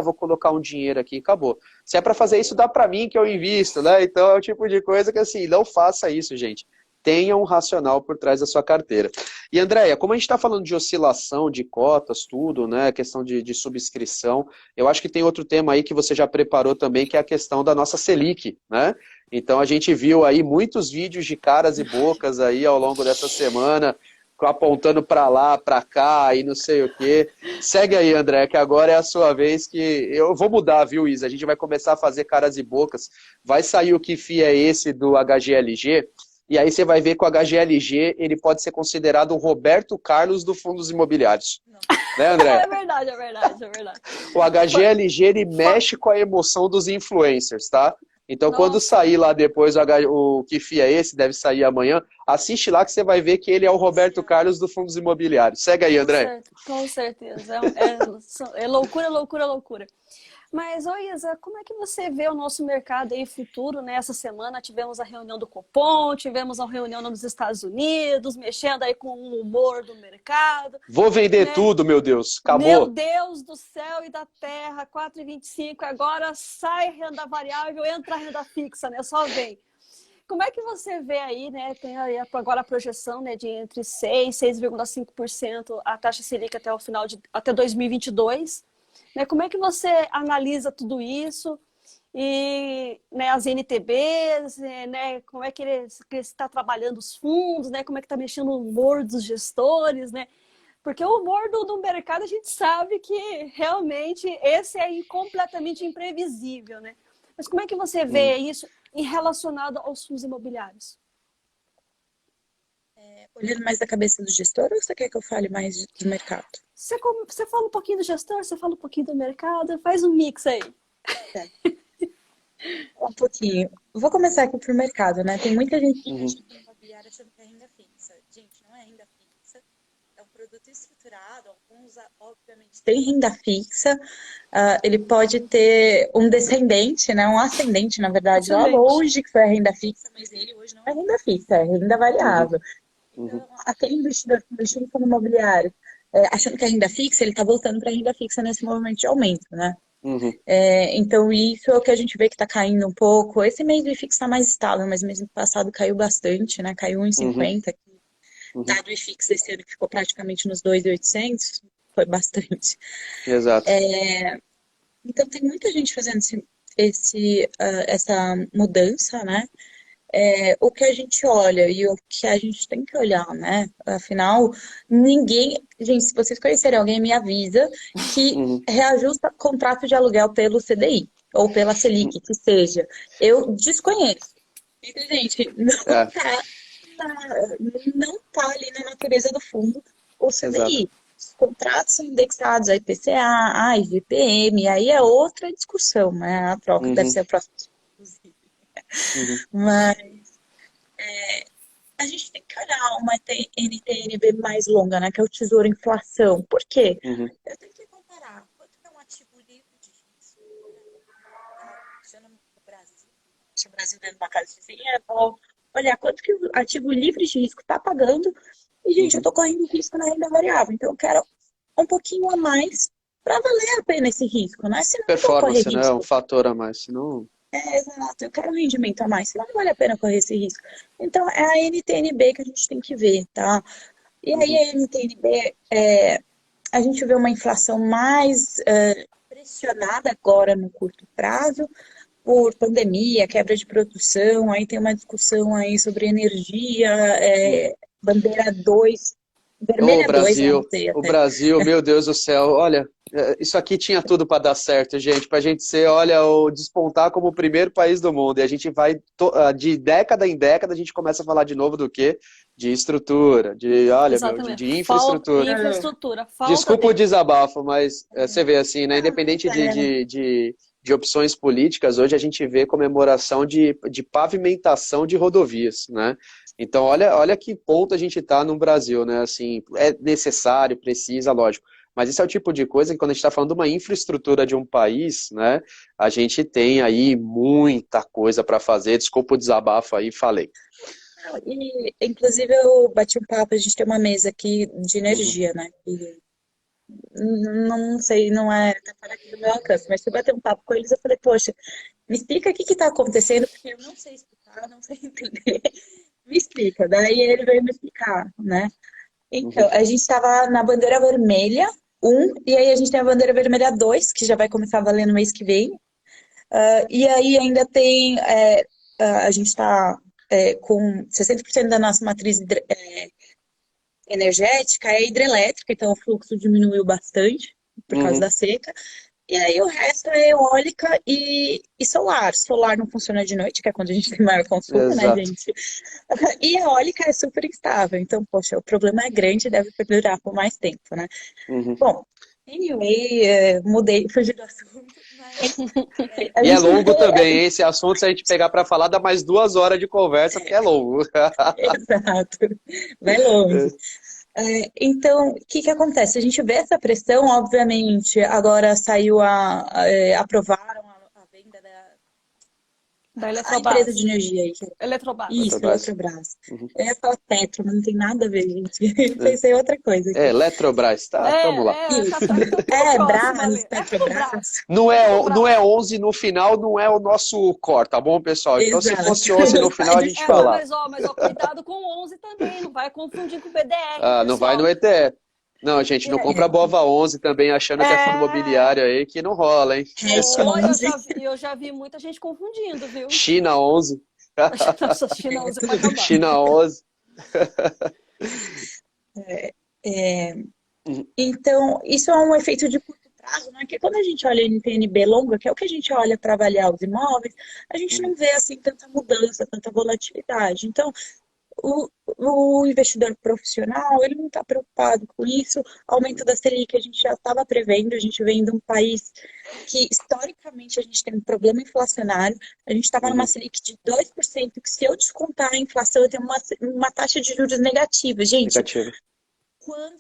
vou colocar um dinheiro aqui e acabou. Se é para fazer isso, dá para mim que eu invisto, né? Então é o tipo de coisa que assim, não faça isso, gente. Tenha um racional por trás da sua carteira. E Andréia, como a gente está falando de oscilação, de cotas, tudo, né? Questão de subscrição, eu acho que tem outro tema aí que você já preparou também, que é a questão da nossa Selic, né? Então a gente viu aí muitos vídeos de caras e bocas aí ao longo dessa semana, apontando para lá, para cá e não sei o quê. Segue aí, André, que agora é a sua vez que eu vou mudar, viu, Isa? A gente vai começar a fazer caras e bocas. Vai sair o que FII é esse do HGLG, e aí você vai ver que o HGLG ele pode ser considerado o Roberto Carlos do fundos imobiliários. Né, André? É verdade, é verdade, é verdade. O HGLG ele mexe com a emoção dos influencers, tá? Então, quando Nossa, sair lá depois o que FII é esse, deve sair amanhã, assiste lá que você vai ver que ele é o Roberto Carlos do Fundos Imobiliários. Segue aí, André. com certeza. É loucura, loucura, loucura. Mas, ô Isa, como é que você vê o nosso mercado aí futuro, né? Essa semana tivemos a reunião do Copom, tivemos a reunião nos Estados Unidos, mexendo aí com o humor do mercado, Vou vender né? tudo, meu Deus. Meu Acabou. Deus do céu e da terra, 4,25, agora sai renda variável, entra a renda fixa, né? Só vem. Como é que você vê aí, né? Tem aí agora a projeção, né, de entre 6 e 6,5% a taxa Selic até o final até 2022. Né? Como é que você analisa tudo isso? E, né, as NTBs, né, como é que ele está trabalhando os fundos, né? Como é que está mexendo o humor dos gestores, né? Porque o humor do mercado a gente sabe que realmente esse é completamente imprevisível, né? Mas como é que você vê isso em relacionado aos fundos imobiliários? olhando mais da cabeça do gestor ou você quer que eu fale mais do mercado? Você fala um pouquinho do gestor, você fala um pouquinho do mercado, faz um mix aí. Um pouquinho. Vou começar aqui pro mercado, né? Tem muita gente que Uhum. acha que imobiliário achando que é renda fixa. Gente, não é renda fixa. É um produto estruturado. Alguns, obviamente, tem renda fixa. Ele pode ter um descendente, né? Um ascendente, na verdade, lá Excelente. longe que foi a renda fixa, mas ele hoje não é renda fixa, é renda variável. Uhum. Então, aquele investidor que investiu em fundo imobiliário, achando que é renda fixa, ele está voltando para a renda fixa nesse movimento de aumento, né? Uhum. Então, isso é o que a gente vê que está caindo um pouco. Esse mês o IFIX está mais estável, mas mês passado caiu bastante, né? Caiu Uhum. 1,50. Dado o IFIX esse ano que ficou praticamente nos 2.800, foi bastante. Exato. Então, tem muita gente fazendo essa mudança, né? O que a gente olha e o que a gente tem que olhar, né? Afinal, ninguém. Gente, se vocês conhecerem alguém, me avisa que Uhum. reajusta contrato de aluguel pelo CDI ou pela Selic, que seja. Eu desconheço. Então, gente, É, não tá ali na natureza do fundo o exato. CDI. Os contratos são indexados a IPCA, a IGPM, aí é outra discussão, né? A troca deve Uhum. ser a próxima, inclusive. Uhum. Mas a gente tem que olhar uma NTNB mais longa, né? Que é o Tesouro Inflação. Por quê? Uhum. Eu tenho que comparar quanto é um ativo livre de risco. Se eu não no Brasil, se o Brasil dentro de uma casinha, vou olhar quanto que o ativo livre de risco está pagando. E, gente, eu Uhum. estou correndo risco na renda variável. Então, eu quero um pouquinho a mais para valer a pena esse risco, né? Se não vou correr Performance, né? É um risco. fator a mais. Senão... Exato, eu quero um rendimento a mais, senão não vale a pena correr esse risco. Então, é a NTNB que a gente tem que ver, tá? E aí, Uhum. a NTNB, a gente vê uma inflação mais pressionada agora no curto prazo, por pandemia, quebra de produção, aí tem uma discussão aí sobre energia, bandeira 2 Ô, vermelha 2 eu Brasil, anotei o até. Brasil, meu Deus do céu, olha, isso aqui tinha tudo para dar certo, gente, para a gente ser, olha, o despontar como o primeiro país do mundo, e a gente vai, de década em década, a gente começa a falar de novo do quê? De estrutura, olha, meu, Exatamente. de Falta infraestrutura. infraestrutura, falta Desculpa o tempo. desabafo, mas você vê assim, né? Independente de opções políticas, hoje a gente vê comemoração de pavimentação de rodovias, né? Então, olha que ponto a gente está no Brasil, né? Assim, é necessário, precisa, lógico. Mas isso é o tipo de coisa que quando a gente está falando de uma infraestrutura de um país, né? A gente tem aí muita coisa para fazer. Desculpa o desabafo aí, falei. E, inclusive, eu bati um papo, a gente tem uma mesa aqui de Uhum. energia, né? E não sei, não é tá fora aqui do meu alcance, mas fui bater um papo com eles, eu falei, poxa, me explica o que está acontecendo, porque eu não sei explicar, não sei entender. Me explica. Daí ele veio me explicar, né? Uhum. Então, a gente estava na bandeira vermelha 1, e aí a gente tem a bandeira vermelha 2, que já vai começar a valer no mês que vem. E aí ainda tem, a gente está com 60% da nossa matriz energética é hidrelétrica, então o fluxo diminuiu bastante por causa Uhum. da seca. E aí o resto é eólica e solar. Solar não funciona de noite, que é quando a gente tem maior consumo, né, Exato. gente? E eólica é super instável. Então, poxa, o problema é grande e deve perdurar por mais tempo, né? Uhum. Bom, anyway, mudei, fugi do assunto, mas a E é gente longo vê... também, hein? Esse assunto, se a gente pegar para falar, dá mais 2 horas de conversa, porque é longo. Exato, vai longe. Então, o que acontece? A gente vê essa pressão, obviamente, agora saiu aprovaram a venda Da a empresa Eletrobras. de energia aí. Eletrobras. Isso, Eletrobras. Eletrobras. Uhum. Eu ia falar Petro, mas não tem nada a ver, gente. Pensei em outra coisa É, aqui. Eletrobras, tá, tamo lá. Isso. Tá próximo Brás, ali. É tudo Petrobras. Brás. Não é Brás. 11 no final, não é o nosso core, tá bom, pessoal? Então, se Exato. fosse 11 no final, Sai a do gente É, mas, falava. escopo. mas ó, cuidado com o 11 também, não vai confundir com o BDR, Ah, não vai no pessoal. ETE. Não, gente, não compra Bova 11 também, achando que é fundo É, imobiliário aí, que não rola, hein? Hash foi, 11. eu já vi muita gente confundindo, viu? China 11. Nossa, China 11 para Tudo. acabar. China 11. É, Uhum. Então, isso é um efeito de curto prazo, né? Que quando a gente olha em TNB longa, que é o que a gente olha para avaliar os imóveis, a gente Uhum. não vê assim tanta mudança, tanta volatilidade. Então, O, o investidor profissional, ele não está preocupado com isso. Aumento da Selic, a gente já estava prevendo, a gente vem de um país que, historicamente, a gente tem um problema inflacionário. A gente estava numa Uhum. Selic de 2%, que se eu descontar a inflação, eu tenho uma taxa de juros negativa. Gente, Negativo.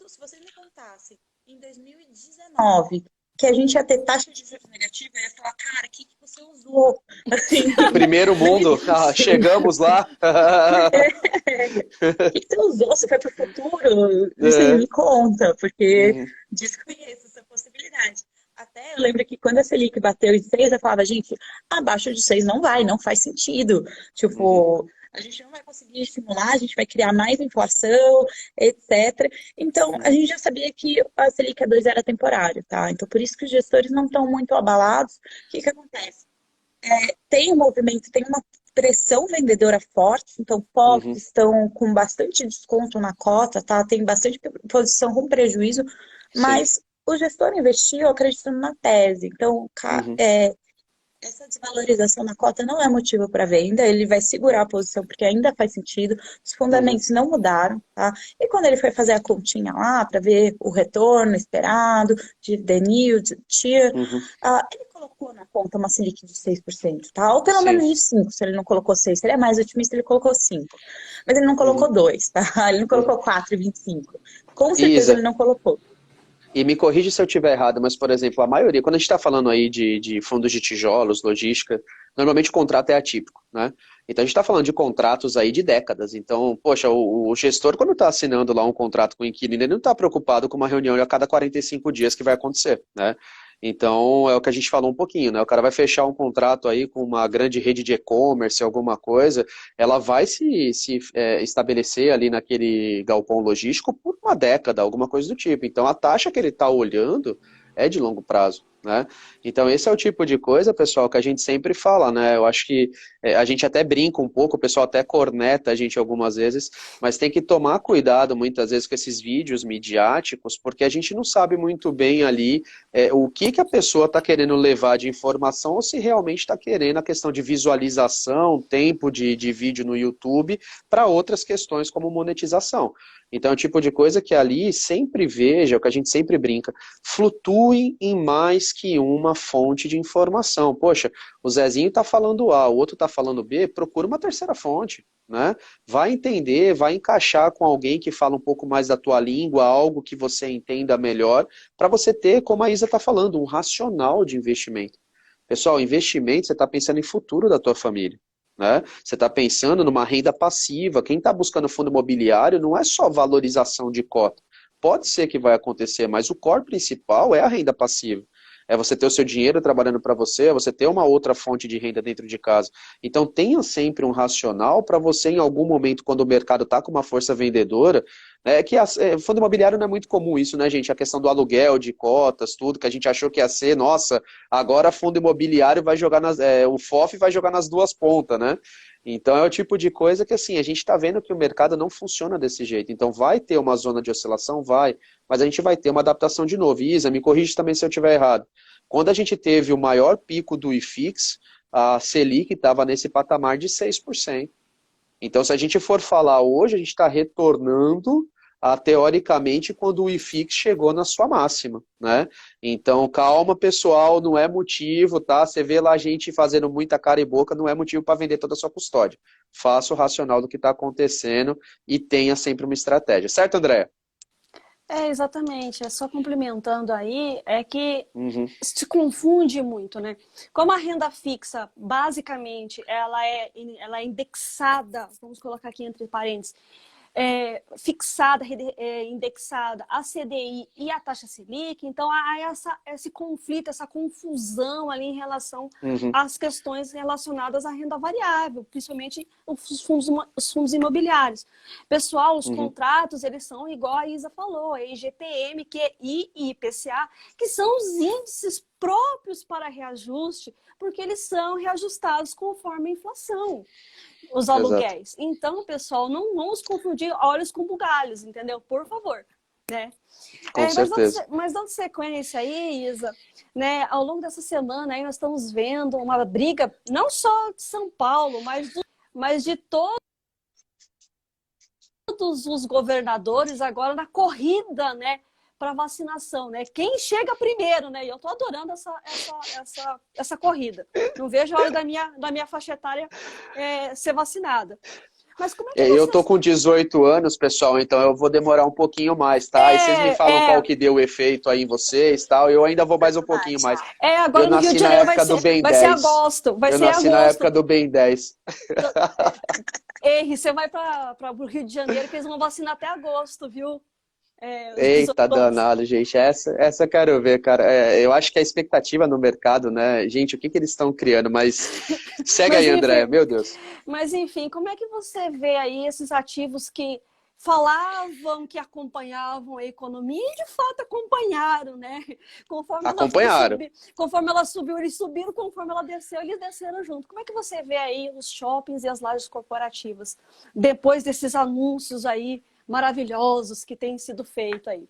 se vocês me contassem em 2019 que a gente ia ter taxa de juros negativa, eu ia falar, cara, o que você usou? Assim, Primeiro mundo, chegamos lá. o que você usou? Você foi para o futuro? Assim, É. me conta, porque Uhum. desconheço essa possibilidade. Até eu lembro que quando a Selic bateu em 6, eu falava, gente, abaixo de 6 não vai, não faz sentido. Uhum. Tipo, a gente não vai conseguir estimular, a gente vai criar mais inflação, etc. Então, a gente já sabia que a Selic a 2 era temporário, tá? Então, por isso que os gestores não estão muito abalados. O que que acontece? Tem um movimento, tem uma pressão vendedora forte, então POCs Uhum. estão com bastante desconto na cota, tá? Tem bastante posição com prejuízo, Sim. mas o gestor investiu acreditando na tese. Então, Uhum. essa desvalorização na cota não é motivo para venda, ele vai segurar a posição porque ainda faz sentido, os Uhum. fundamentos não mudaram, tá? E quando ele foi fazer a continha lá para ver o retorno esperado de the yield, tier, Uhum. ele colocou na conta uma Selic de 6%, tá? Ou pelo Sim. menos de 5%, se ele não colocou 6%. Se ele é mais otimista, ele colocou 5%. Mas ele não Uhum. colocou 2%, tá? Ele não Uhum. colocou 4,25%. Com certeza Isa, ele não colocou. e me corrige se eu estiver errado, mas, por exemplo, a maioria, quando a gente está falando aí de fundos de tijolos, logística, normalmente o contrato é atípico, né? Então a gente está falando de contratos aí de décadas. Então, poxa, o gestor, quando está assinando lá um contrato com o inquilino, ele não está preocupado com uma reunião a cada 45 dias que vai acontecer, né? Então, é o que a gente falou um pouquinho, né? O cara vai fechar um contrato aí com uma grande rede de e-commerce, alguma coisa, ela vai se estabelecer ali naquele galpão logístico por uma década, alguma coisa do tipo. Então, a taxa que ele está olhando é de longo prazo, né? Então, esse é o tipo de coisa, pessoal, que a gente sempre fala, né? Eu acho que a gente até brinca um pouco, o pessoal até corneta a gente algumas vezes, mas tem que tomar cuidado muitas vezes com esses vídeos midiáticos, porque a gente não sabe muito bem ali o que a pessoa está querendo levar de informação ou se realmente está querendo a questão de visualização, tempo de vídeo no YouTube, para outras questões como monetização. Então, é o tipo de coisa que ali sempre veja, o que a gente sempre brinca, flutue em mais que uma fonte de informação. Poxa, o Zezinho está falando A, o outro está falando B, procura uma terceira fonte, né? Vai entender, vai encaixar com alguém que fala um pouco mais da tua língua, algo que você entenda melhor, para você ter, como a Isa está falando, um racional de investimento. Pessoal, investimento, você está pensando em futuro da tua família. Né? Você está pensando numa renda passiva. Quem está buscando fundo imobiliário não é só valorização de cota. Pode ser que vai acontecer, mas o core principal é a renda passiva. É você ter o seu dinheiro trabalhando para você, é você ter uma outra fonte de renda dentro de casa. Então tenha sempre um racional para você, em algum momento, quando o mercado está com uma força vendedora, fundo imobiliário não é muito comum isso, né, gente? A questão do aluguel, de cotas, tudo, que a gente achou que ia ser, nossa, agora fundo imobiliário vai jogar o FOF vai jogar nas duas pontas, né? Então é o tipo de coisa que assim, a gente está vendo que o mercado não funciona desse jeito. Então vai ter uma zona de oscilação, vai, mas a gente vai ter uma adaptação de novo. Isa, me corrige também se eu estiver errado. Quando a gente teve o maior pico do IFIX, a Selic estava nesse patamar de 6%. Então, se a gente for falar hoje, a gente está retornando teoricamente quando o IFIX chegou na sua máxima, né? Então, calma, pessoal, não é motivo, tá? Você vê lá a gente fazendo muita cara e boca, não é motivo para vender toda a sua custódia. Faça o racional do que está acontecendo e tenha sempre uma estratégia. Certo, André? Exatamente. É só complementando aí, é que Uhum. se confunde muito, né? Como a renda fixa, basicamente, ela é indexada, vamos colocar aqui entre parênteses, fixada, indexada a CDI e a taxa Selic, então há esse conflito, essa confusão ali em relação Uhum. às questões relacionadas à renda variável, principalmente os fundos imobiliários. Pessoal, os Uhum. contratos, eles são igual a Isa falou, a IGPM, QI e IPCA, que são os índices próprios para reajuste, porque eles são reajustados conforme a inflação, os Exato. aluguéis. Então, pessoal, não vamos confundir olhos com bugalhos, entendeu? Por favor, né? Com certeza. Mas dando sequência aí, Isa, né, ao longo dessa semana aí nós estamos vendo uma briga, não só de São Paulo, mas de todo todos os governadores agora na corrida, né, para vacinação, né? Quem chega primeiro, né? E eu tô adorando essa corrida. Não vejo a hora da minha faixa etária ser vacinada. Mas como é que Eu você... tô com 18 anos, pessoal, então eu vou demorar um pouquinho mais, tá? Aí vocês me falam qual que deu o efeito aí em vocês e tal, eu ainda vou mais um pouquinho mais. Agora Eu no Rio nasci de na Janeiro época do Ben vai ser 10. agosto. Vai Eu ser nasci na agosto. época do Ben 10. Henry, você vai para o Rio de Janeiro que eles vão vacinar até agosto, viu? Os 18 Eita, anos. danado, gente. Essa eu quero ver, cara. Eu acho que a expectativa no mercado, né? Gente, o que eles estão criando? Mas segue Mas, aí, André, enfim, meu Deus. mas, enfim, como é que você vê aí esses ativos que falavam que acompanhavam a economia e, de fato, acompanharam, né? Acompanharam. Conforme ela subiu, eles subiram, conforme ela desceu, eles desceram junto. Como é que você vê aí os shoppings e as lajes corporativas depois desses anúncios aí maravilhosos que têm sido feitos aí?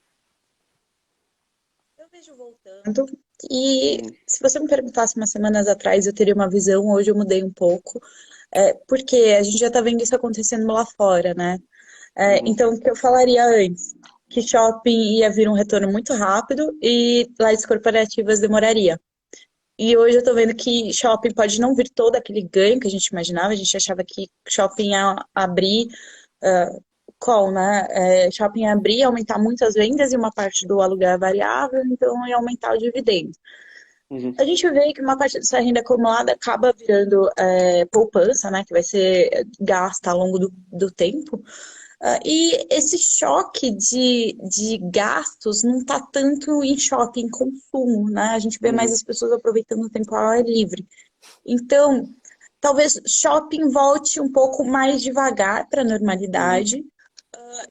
Eu vejo voltando. E se você me perguntasse umas semanas atrás, eu teria uma visão, hoje eu mudei um pouco. Porque a gente já está vendo isso acontecendo lá fora, né? Então, o que eu falaria antes? Que shopping ia vir um retorno muito rápido e lajes corporativas demoraria. E hoje eu tô vendo que shopping pode não vir todo aquele ganho que a gente imaginava. A gente achava que shopping ia abrir, shopping ia abrir, ia aumentar muitas vendas e uma parte do aluguel é variável, então ia aumentar o dividendo. A gente vê que uma parte dessa renda acumulada acaba virando poupança, né, que vai ser gasta ao longo do tempo. E esse choque de gastos não está tanto em choque em consumo, né? A gente vê mais as pessoas aproveitando o tempo ao ar livre. Então, talvez shopping volte um pouco mais devagar para a normalidade.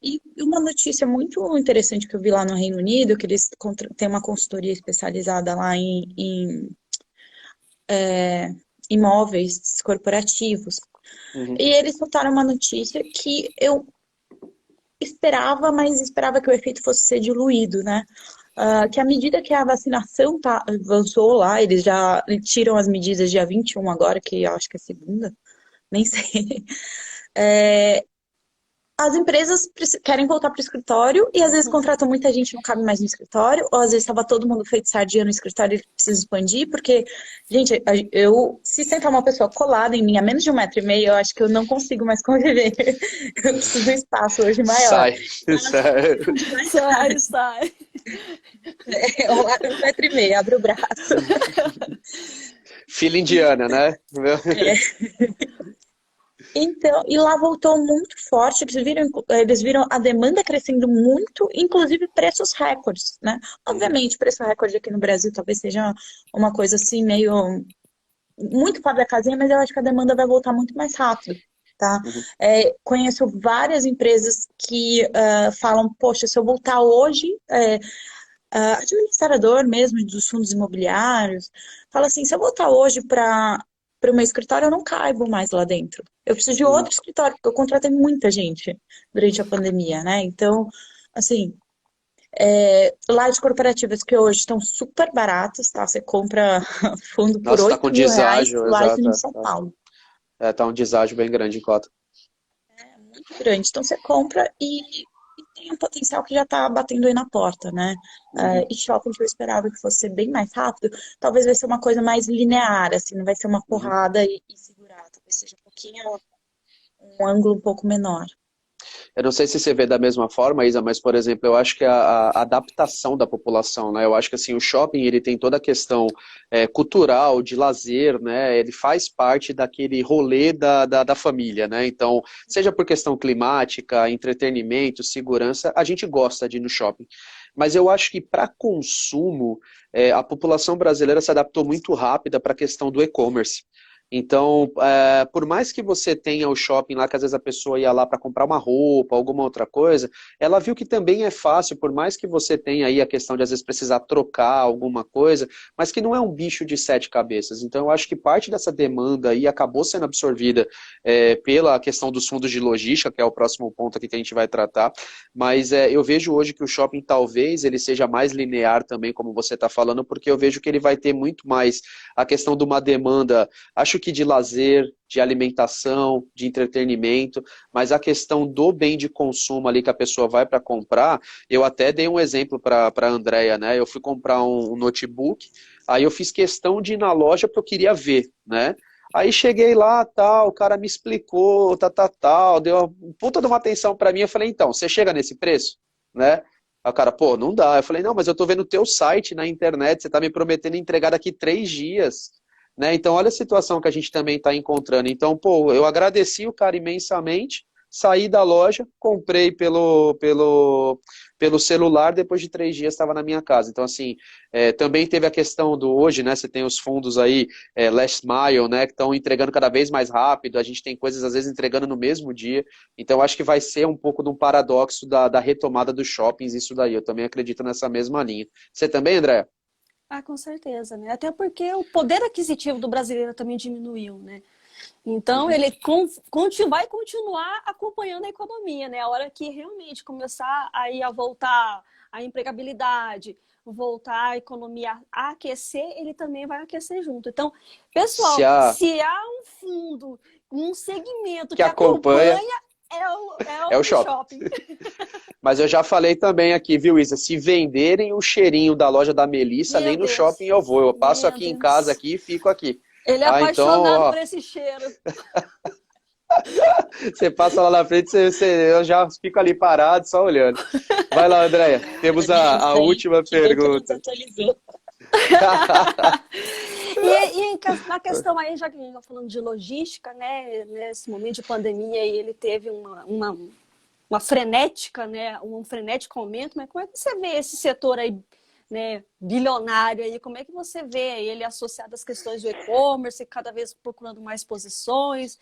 E uma notícia muito interessante que eu vi lá no Reino Unido, que eles têm uma consultoria especializada lá em imóveis corporativos. E eles soltaram uma notícia que eu esperava, mas esperava que o efeito fosse ser diluído, né? Que à medida que a vacinação avançou lá, eles já tiram as medidas dia 21 agora, que eu acho que é segunda, nem sei. As empresas querem voltar para o escritório e às vezes contratam muita gente e não cabe mais no escritório, ou às vezes estava todo mundo feito sardinha no escritório e precisa expandir, porque, gente, se sentar uma pessoa colada em mim a menos de 1,5 m, eu acho que eu não consigo mais conviver. Eu preciso de um espaço hoje maior. Sai. 1,5 m, abre o braço. Filha indiana, né? Então, e lá voltou muito forte, eles viram a demanda crescendo muito, inclusive preços recordes, né? Obviamente, preço recorde aqui no Brasil talvez seja uma coisa assim, meio muito fora da casinha, mas eu acho que a demanda vai voltar muito mais rápido, tá? Conheço várias empresas que falam, poxa, se eu voltar hoje, administrador mesmo dos fundos imobiliários, fala assim, se eu voltar hoje para o meu escritório, eu não caibo mais lá dentro. Eu preciso de outro escritório, porque eu contratei muita gente durante a pandemia, né? Então, assim, lajes corporativas que hoje estão super baratas, tá? Você compra fundo por Nossa, tá com R$8.000, deságio, laje exato. em São Paulo. Tá um deságio bem grande em cota. Muito grande. Então você compra e tem um potencial que já está batendo aí na porta, né? E shopping que eu esperava que fosse bem mais rápido, talvez vai ser uma coisa mais linear, assim, não vai ser uma porrada e segurar, talvez seja um ângulo um pouco menor. Eu não sei se você vê da mesma forma, Isa, mas, por exemplo, eu acho que a adaptação da população, né? Eu acho que assim, o shopping ele tem toda a questão cultural, de lazer, né? Ele faz parte daquele rolê da família, né? Então, seja por questão climática, entretenimento, segurança, a gente gosta de ir no shopping. Mas eu acho que para consumo, a população brasileira se adaptou muito rápida para a questão do e-commerce. Então, por mais que você tenha o shopping lá, que às vezes a pessoa ia lá para comprar uma roupa, alguma outra coisa, ela viu que também é fácil, por mais que você tenha aí a questão de às vezes precisar trocar alguma coisa, mas que não é um bicho de 7 cabeças. Então, eu acho que parte dessa demanda aí acabou sendo absorvida pela questão dos fundos de logística, que é o próximo ponto aqui que a gente vai tratar, mas eu vejo hoje que o shopping talvez ele seja mais linear também, como você está falando, porque eu vejo que ele vai ter muito mais a questão de uma demanda, acho acho que de lazer, de alimentação, de entretenimento, mas a questão do bem de consumo ali que a pessoa vai para comprar, eu até dei um exemplo para a Andrea, né? Eu fui comprar um notebook, aí eu fiz questão de ir na loja porque eu queria ver, né? Aí cheguei lá, tal, o cara me explicou, tal, deu uma puta de uma atenção para mim, eu falei, então, você chega nesse preço, né? Aí o cara, pô, não dá. Eu falei, não, mas eu tô vendo o teu site na internet, você tá me prometendo entregar daqui 3 dias, né? Então, olha a situação que a gente também tá encontrando. Então, pô, eu agradeci o cara imensamente, saí da loja, comprei pelo celular, depois de 3 dias estava na minha casa. Então, assim, também teve a questão do hoje, né? Você tem os fundos aí, Last Mile, né? Que estão entregando cada vez mais rápido, a gente tem coisas, às vezes, entregando no mesmo dia. Então, acho que vai ser um pouco de um paradoxo da retomada dos shoppings, isso daí. Eu também acredito nessa mesma linha. Você também, André? Ah, com certeza, né? Até porque o poder aquisitivo do brasileiro também diminuiu, né? Então, Uhum. ele vai continuar acompanhando a economia, né? A hora que realmente começar aí a voltar a empregabilidade, voltar a economia a aquecer, ele também vai aquecer junto. Então, Se pessoal, a, se há um fundo, um segmento que que acompanha acompanha, é é o o shopping. shopping. Mas eu já falei também aqui, viu, Isa? Se venderem o cheirinho da loja da Melissa, Meu nem no Deus, shopping eu vou. Eu passo meu aqui em casa Deus. aqui e fico aqui. Ele é Tá? Então, apaixonado ó, por esse cheiro. você passa lá na frente, eu já fico ali parado, só olhando. Vai lá, Andréia. Temos a Isso aí, última que bom que não pergunta. desatualizou. Na questão aí, já que a gente está falando de logística, né, nesse momento de pandemia, ele teve uma frenética, né, um frenético aumento, mas como é que você vê esse setor aí, né, bilionário aí, como é que você vê ele associado às questões do e-commerce, cada vez procurando mais posições,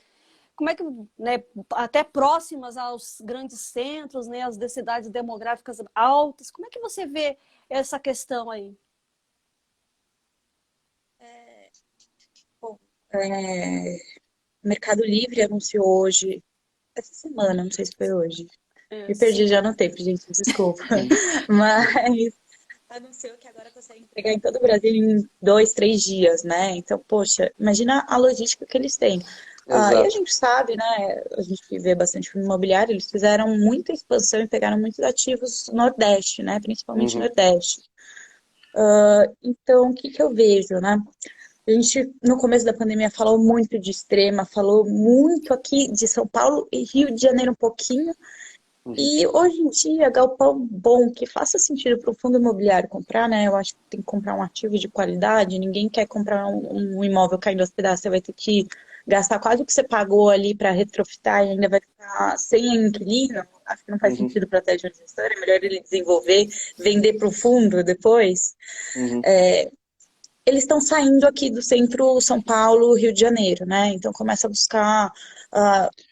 como é que, né, até próximas aos grandes centros, né, às densidades demográficas altas, como é que você vê essa questão aí? Bom, é, Mercado Livre anunciou hoje, essa semana, não sei se foi hoje. É, Me perdi já sim. no tempo, gente, desculpa. Hum. Mas anunciou que agora consegue entregar em todo o Brasil em 2, 3 dias, né? Então, poxa, imagina a logística que eles têm. E a Exato. gente sabe, né? A gente vê bastante fundo imobiliário, eles fizeram muita expansão e pegaram muitos ativos no Nordeste, né? Principalmente Uhum. Nordeste. Então, o que que eu vejo, né? A gente, no começo da pandemia, falou muito de Extrema, falou muito aqui de São Paulo e Rio de Janeiro um pouquinho. Uhum. E hoje em dia, galpão bom, que faça sentido para o fundo imobiliário comprar, né? Eu acho que tem que comprar um ativo de qualidade. Ninguém quer comprar um imóvel caindo aos pedaços. Você vai ter que gastar quase o que você pagou ali para retrofitar e ainda vai ficar sem inquilino. Acho que não faz Uhum. sentido para a tese de gestor. É melhor ele desenvolver, vender para o fundo depois. Uhum. Eles estão saindo aqui do centro São Paulo, Rio de Janeiro, né? Então começa a buscar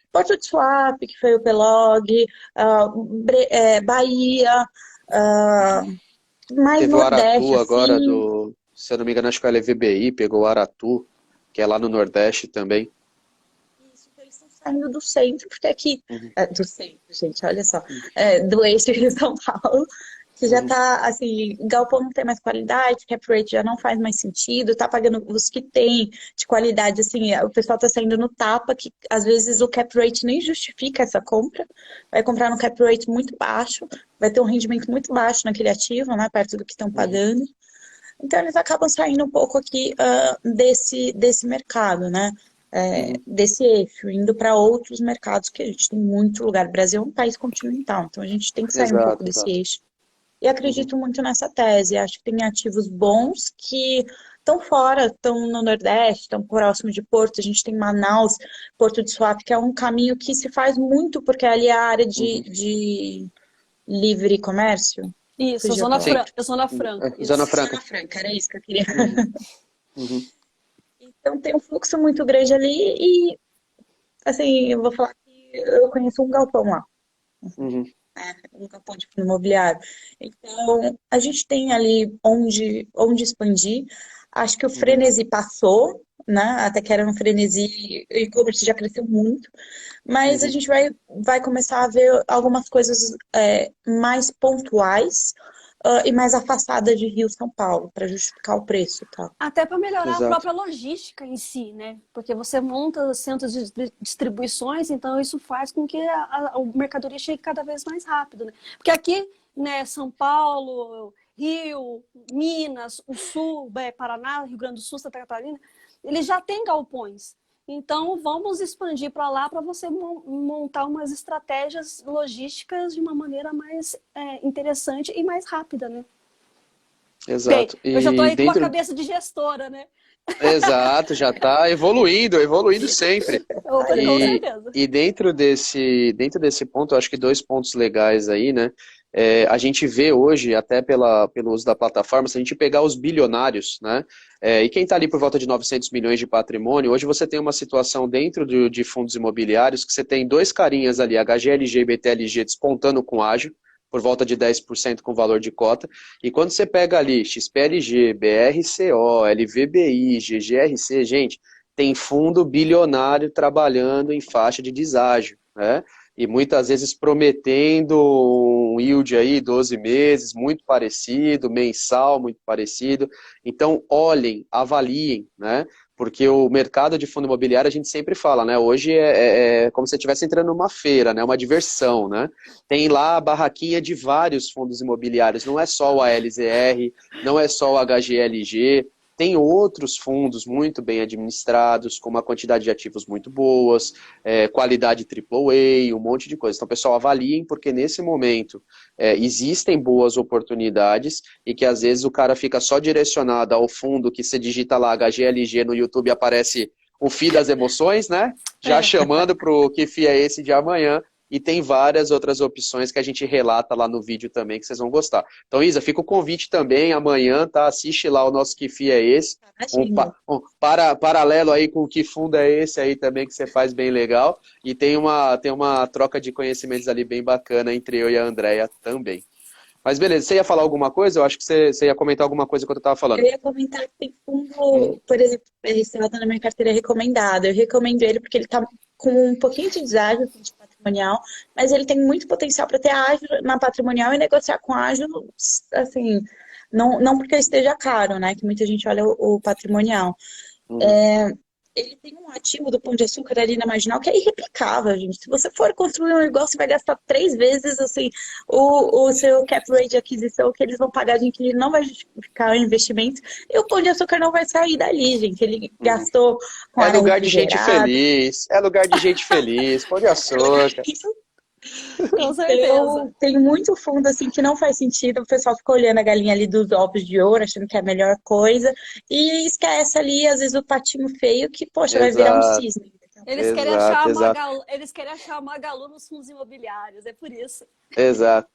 Porto de Suape, que foi o Pelog, Bahia, ah, mais Teve o Nordeste, Aratu agora assim. se eu não me engano, acho que a LVBI pegou o Aratu, que é lá no Nordeste também. Isso, então eles estão saindo do centro, porque aqui, Uhum. do centro, gente, olha só, do eixo de São Paulo, que já Uhum. tá, assim, galpão não tem mais qualidade, cap rate já não faz mais sentido, tá pagando os que tem de qualidade, assim, o pessoal tá saindo no tapa, que às vezes o cap rate nem justifica essa compra, vai comprar no cap rate muito baixo, vai ter um rendimento muito baixo naquele ativo, né, perto do que estão Uhum. pagando. Então eles acabam saindo um pouco aqui desse mercado, né? Uhum. Desse eixo, indo para outros mercados que a gente tem muito lugar. O Brasil é um país continental, então a gente tem que sair um pouco Exato, desse exato. eixo. E Uhum. acredito muito nessa tese. Acho que tem ativos bons que estão fora, estão no Nordeste, estão próximo de Porto. A gente tem Manaus, Porto de Suape, que é um caminho que se faz muito, porque ali é a área Uhum. de livre comércio. Isso, Fugiu a palavra. Sim. Zona Franca, Zona isso. Franca. Zona Franca, era isso que eu queria. Uhum. Uhum. Então tem um fluxo muito grande ali e, assim, eu vou falar que eu conheço um galpão lá, Uhum. né? Um galpão de fundo imobiliário. Então, a gente tem ali onde expandir. Acho que o Uhum. frenesi passou, né? Até que era um frenesi, o e-commerce já cresceu muito, mas a Uhum. gente vai começar a ver algumas coisas mais pontuais. e mais afastada de Rio, São Paulo, para justificar o preço, tá? Até para melhorar Exato. a própria logística em si, né? Porque você monta centros de distribuições, então isso faz com que a mercadoria chegue cada vez mais rápido, né? Porque aqui, né, São Paulo, Rio, Minas, o Sul, Paraná, Rio Grande do Sul, Santa Catarina, eles já têm galpões. Então, vamos expandir para lá para você montar umas estratégias logísticas de uma maneira mais interessante e mais rápida, né? Exato. Bem, eu já estou aí com a dentro... cabeça de gestora, né? Exato, já está evoluindo sempre. Com certeza. E dentro desse ponto, eu acho que 2 pontos legais aí, né? A gente vê hoje, até pelo uso da plataforma, se a gente pegar os bilionários, né? E quem está ali por volta de 900 milhões de patrimônio, hoje você tem uma situação dentro de fundos imobiliários que você tem 2 carinhas ali, HGLG e BTLG, despontando com ágio, por volta de 10% com valor de cota. E quando você pega ali XPLG, BRCO, LVBI, GGRC, gente, tem fundo bilionário trabalhando em faixa de deságio, né? E muitas vezes prometendo um yield aí, 12 meses, muito parecido, mensal, muito parecido. Então, olhem, avaliem, né? Porque o mercado de fundo imobiliário, a gente sempre fala, né? Hoje é como se você estivesse entrando numa feira, né? Uma diversão, né? Tem lá a barraquinha de vários fundos imobiliários, não é só o ALZR, não é só o HGLG, tem outros fundos muito bem administrados, com uma quantidade de ativos muito boas, qualidade AAA, um monte de coisa. Então, pessoal, avaliem, porque nesse momento existem boas oportunidades e que às vezes o cara fica só direcionado ao fundo que você digita lá HGLG no YouTube e aparece o FII das emoções, né? Já chamando para o que FII é esse de amanhã. E tem várias outras opções que a gente relata lá no vídeo também, que vocês vão gostar. Então, Isa, fica o convite também, amanhã, tá? Assiste lá o nosso Que FII é esse. Paralelo aí com o Que Fundo é esse aí também, que você faz bem legal. E tem uma troca de conhecimentos ali bem bacana entre eu e a Andrea também. Mas beleza, você ia falar alguma coisa? Eu acho que você ia comentar alguma coisa quando eu estava falando. Eu ia comentar que tem fundo, por exemplo, esse lá tá na minha carteira recomendado. Eu recomendo ele porque ele tá com um pouquinho de deságio de patrimonial, mas ele tem muito potencial para ter ágio na patrimonial e negociar com ágio, assim, não porque ele esteja caro, né? Que muita gente olha o patrimonial. Ele tem um ativo do Pão de Açúcar ali na Marginal que é irreplicável, gente. Se você for construir um negócio, você vai gastar 3 vezes assim, o seu cap rate de aquisição que eles vão pagar de inquilino, não vai justificar o investimento. E o Pão de Açúcar não vai sair dali, gente. Ele gastou com É lugar de gente feliz. É lugar de gente feliz. Pão de Açúcar. Com certeza. Então, tem muito fundo assim que não faz sentido. O pessoal fica olhando a galinha ali dos ovos de ouro, achando que é a melhor coisa, e esquece ali, às vezes, o patinho feio que, poxa, vai virar um cisne. Eles querem achar a Magalu nos fundos imobiliários, é por isso. Exato.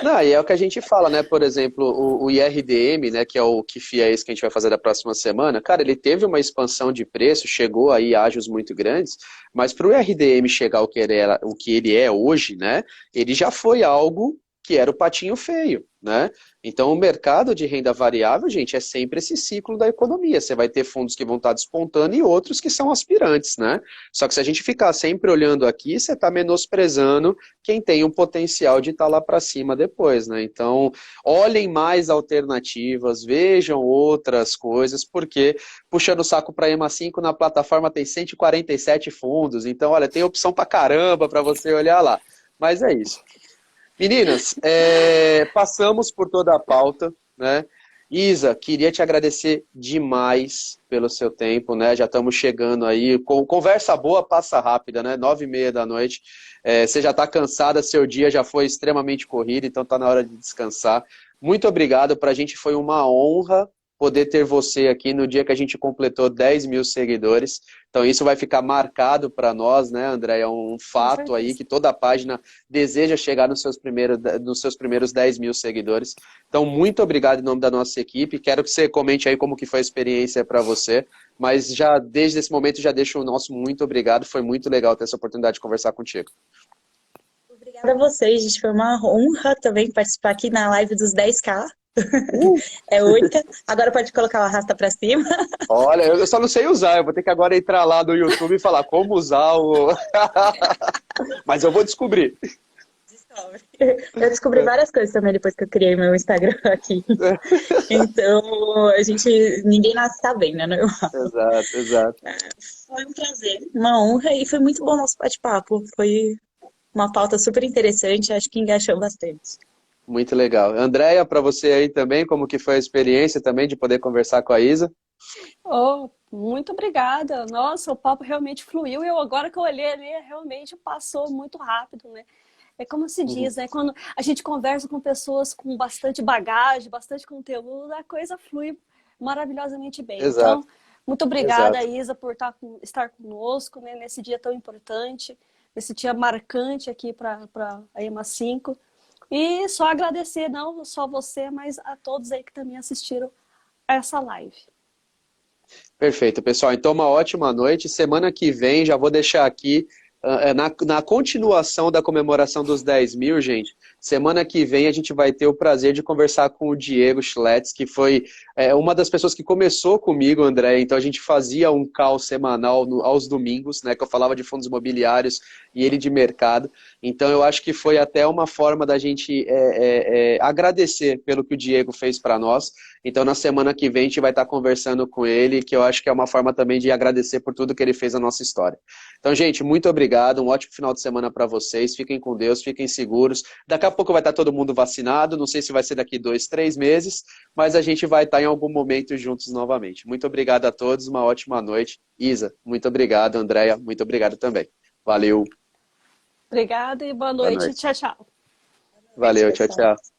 Não, e é o que a gente fala, né? Por exemplo, o IRDM, né, que é o que FII é esse que a gente vai fazer da próxima semana, cara, ele teve uma expansão de preço, chegou aí a ágios muito grandes, mas para o IRDM chegar ao que ele é hoje, né, ele já foi algo que era o patinho feio, né? Então o mercado de renda variável, gente, é sempre esse ciclo da economia. Você vai ter fundos que vão estar despontando e outros que são aspirantes, né? Só que se a gente ficar sempre olhando aqui, você está menosprezando quem tem um potencial de estar lá para cima depois, né? Então, olhem mais alternativas, vejam outras coisas, porque puxando o saco para a EMA 5 na plataforma tem 147 fundos, então, olha, tem opção para caramba para você olhar lá. Mas é isso. Meninas, passamos por toda a pauta, né? Isa, queria te agradecer demais pelo seu tempo, né? Já estamos chegando aí, conversa boa passa rápida, né? 9h30 da noite, você já está cansada, seu dia já foi extremamente corrido, então está na hora de descansar. Muito obrigado, para a gente foi uma honra poder ter você aqui no dia que a gente completou 10 mil seguidores. Então isso vai ficar marcado para nós, né, André? É um fato aí que toda a página deseja chegar nos seus primeiros 10 mil seguidores. Então muito obrigado em nome da nossa equipe. Quero que você comente aí como que foi a experiência para você. Mas já desde esse momento já deixo o nosso muito obrigado. Foi muito legal ter essa oportunidade de conversar contigo. Obrigada a vocês, gente. Foi uma honra também participar aqui na live dos 10K. É 8. Agora pode colocar o arrasta pra cima. Olha, eu só não sei usar. Eu vou ter que agora entrar lá no YouTube e falar como usar o... Mas eu vou descobrir. descobre. Eu descobri várias coisas também depois que eu criei meu Instagram aqui. Então, ninguém nasce sabendo, né? Exato, exato. Foi um prazer, uma honra e foi muito bom o nosso bate-papo. Foi uma pauta super interessante, acho que engaixou bastante. Muito legal. Andréia, para você aí também, como que foi a experiência também de poder conversar com a Isa? Oh, muito obrigada. Nossa, o papo realmente fluiu. E agora que eu olhei ali, realmente passou muito rápido, né? É como se diz, né? Quando a gente conversa com pessoas com bastante bagagem, bastante conteúdo, a coisa flui maravilhosamente bem. Exato, Então, muito obrigada, exato. Isa, por estar conosco, né, nesse dia tão importante, nesse dia marcante aqui para a EMA 5. E só agradecer, não só você, mas a todos aí que também assistiram essa live. Perfeito, pessoal. Então, uma ótima noite. Semana que vem, já vou deixar aqui, na continuação da comemoração dos 10 mil, gente, semana que vem a gente vai ter o prazer de conversar com o Diego Schletz, que foi uma das pessoas que começou comigo, André. Então, a gente fazia um call semanal aos domingos, né, que eu falava de fundos imobiliários e ele de mercado. Então, eu acho que foi até uma forma da gente agradecer pelo que o Diego fez para nós. Então, na semana que vem, a gente vai estar conversando com ele, que eu acho que é uma forma também de agradecer por tudo que ele fez na nossa história. Então, gente, muito obrigado, um ótimo final de semana para vocês, fiquem com Deus, fiquem seguros. Daqui a pouco vai estar todo mundo vacinado, não sei se vai ser daqui 2, 3 meses, mas a gente vai estar em algum momento juntos novamente. Muito obrigado a todos, uma ótima noite. Isa, muito obrigado. Andréia, muito obrigado também. Valeu. Obrigada e boa Boa noite. noite. Tchau, tchau. Valeu, tchau, tchau.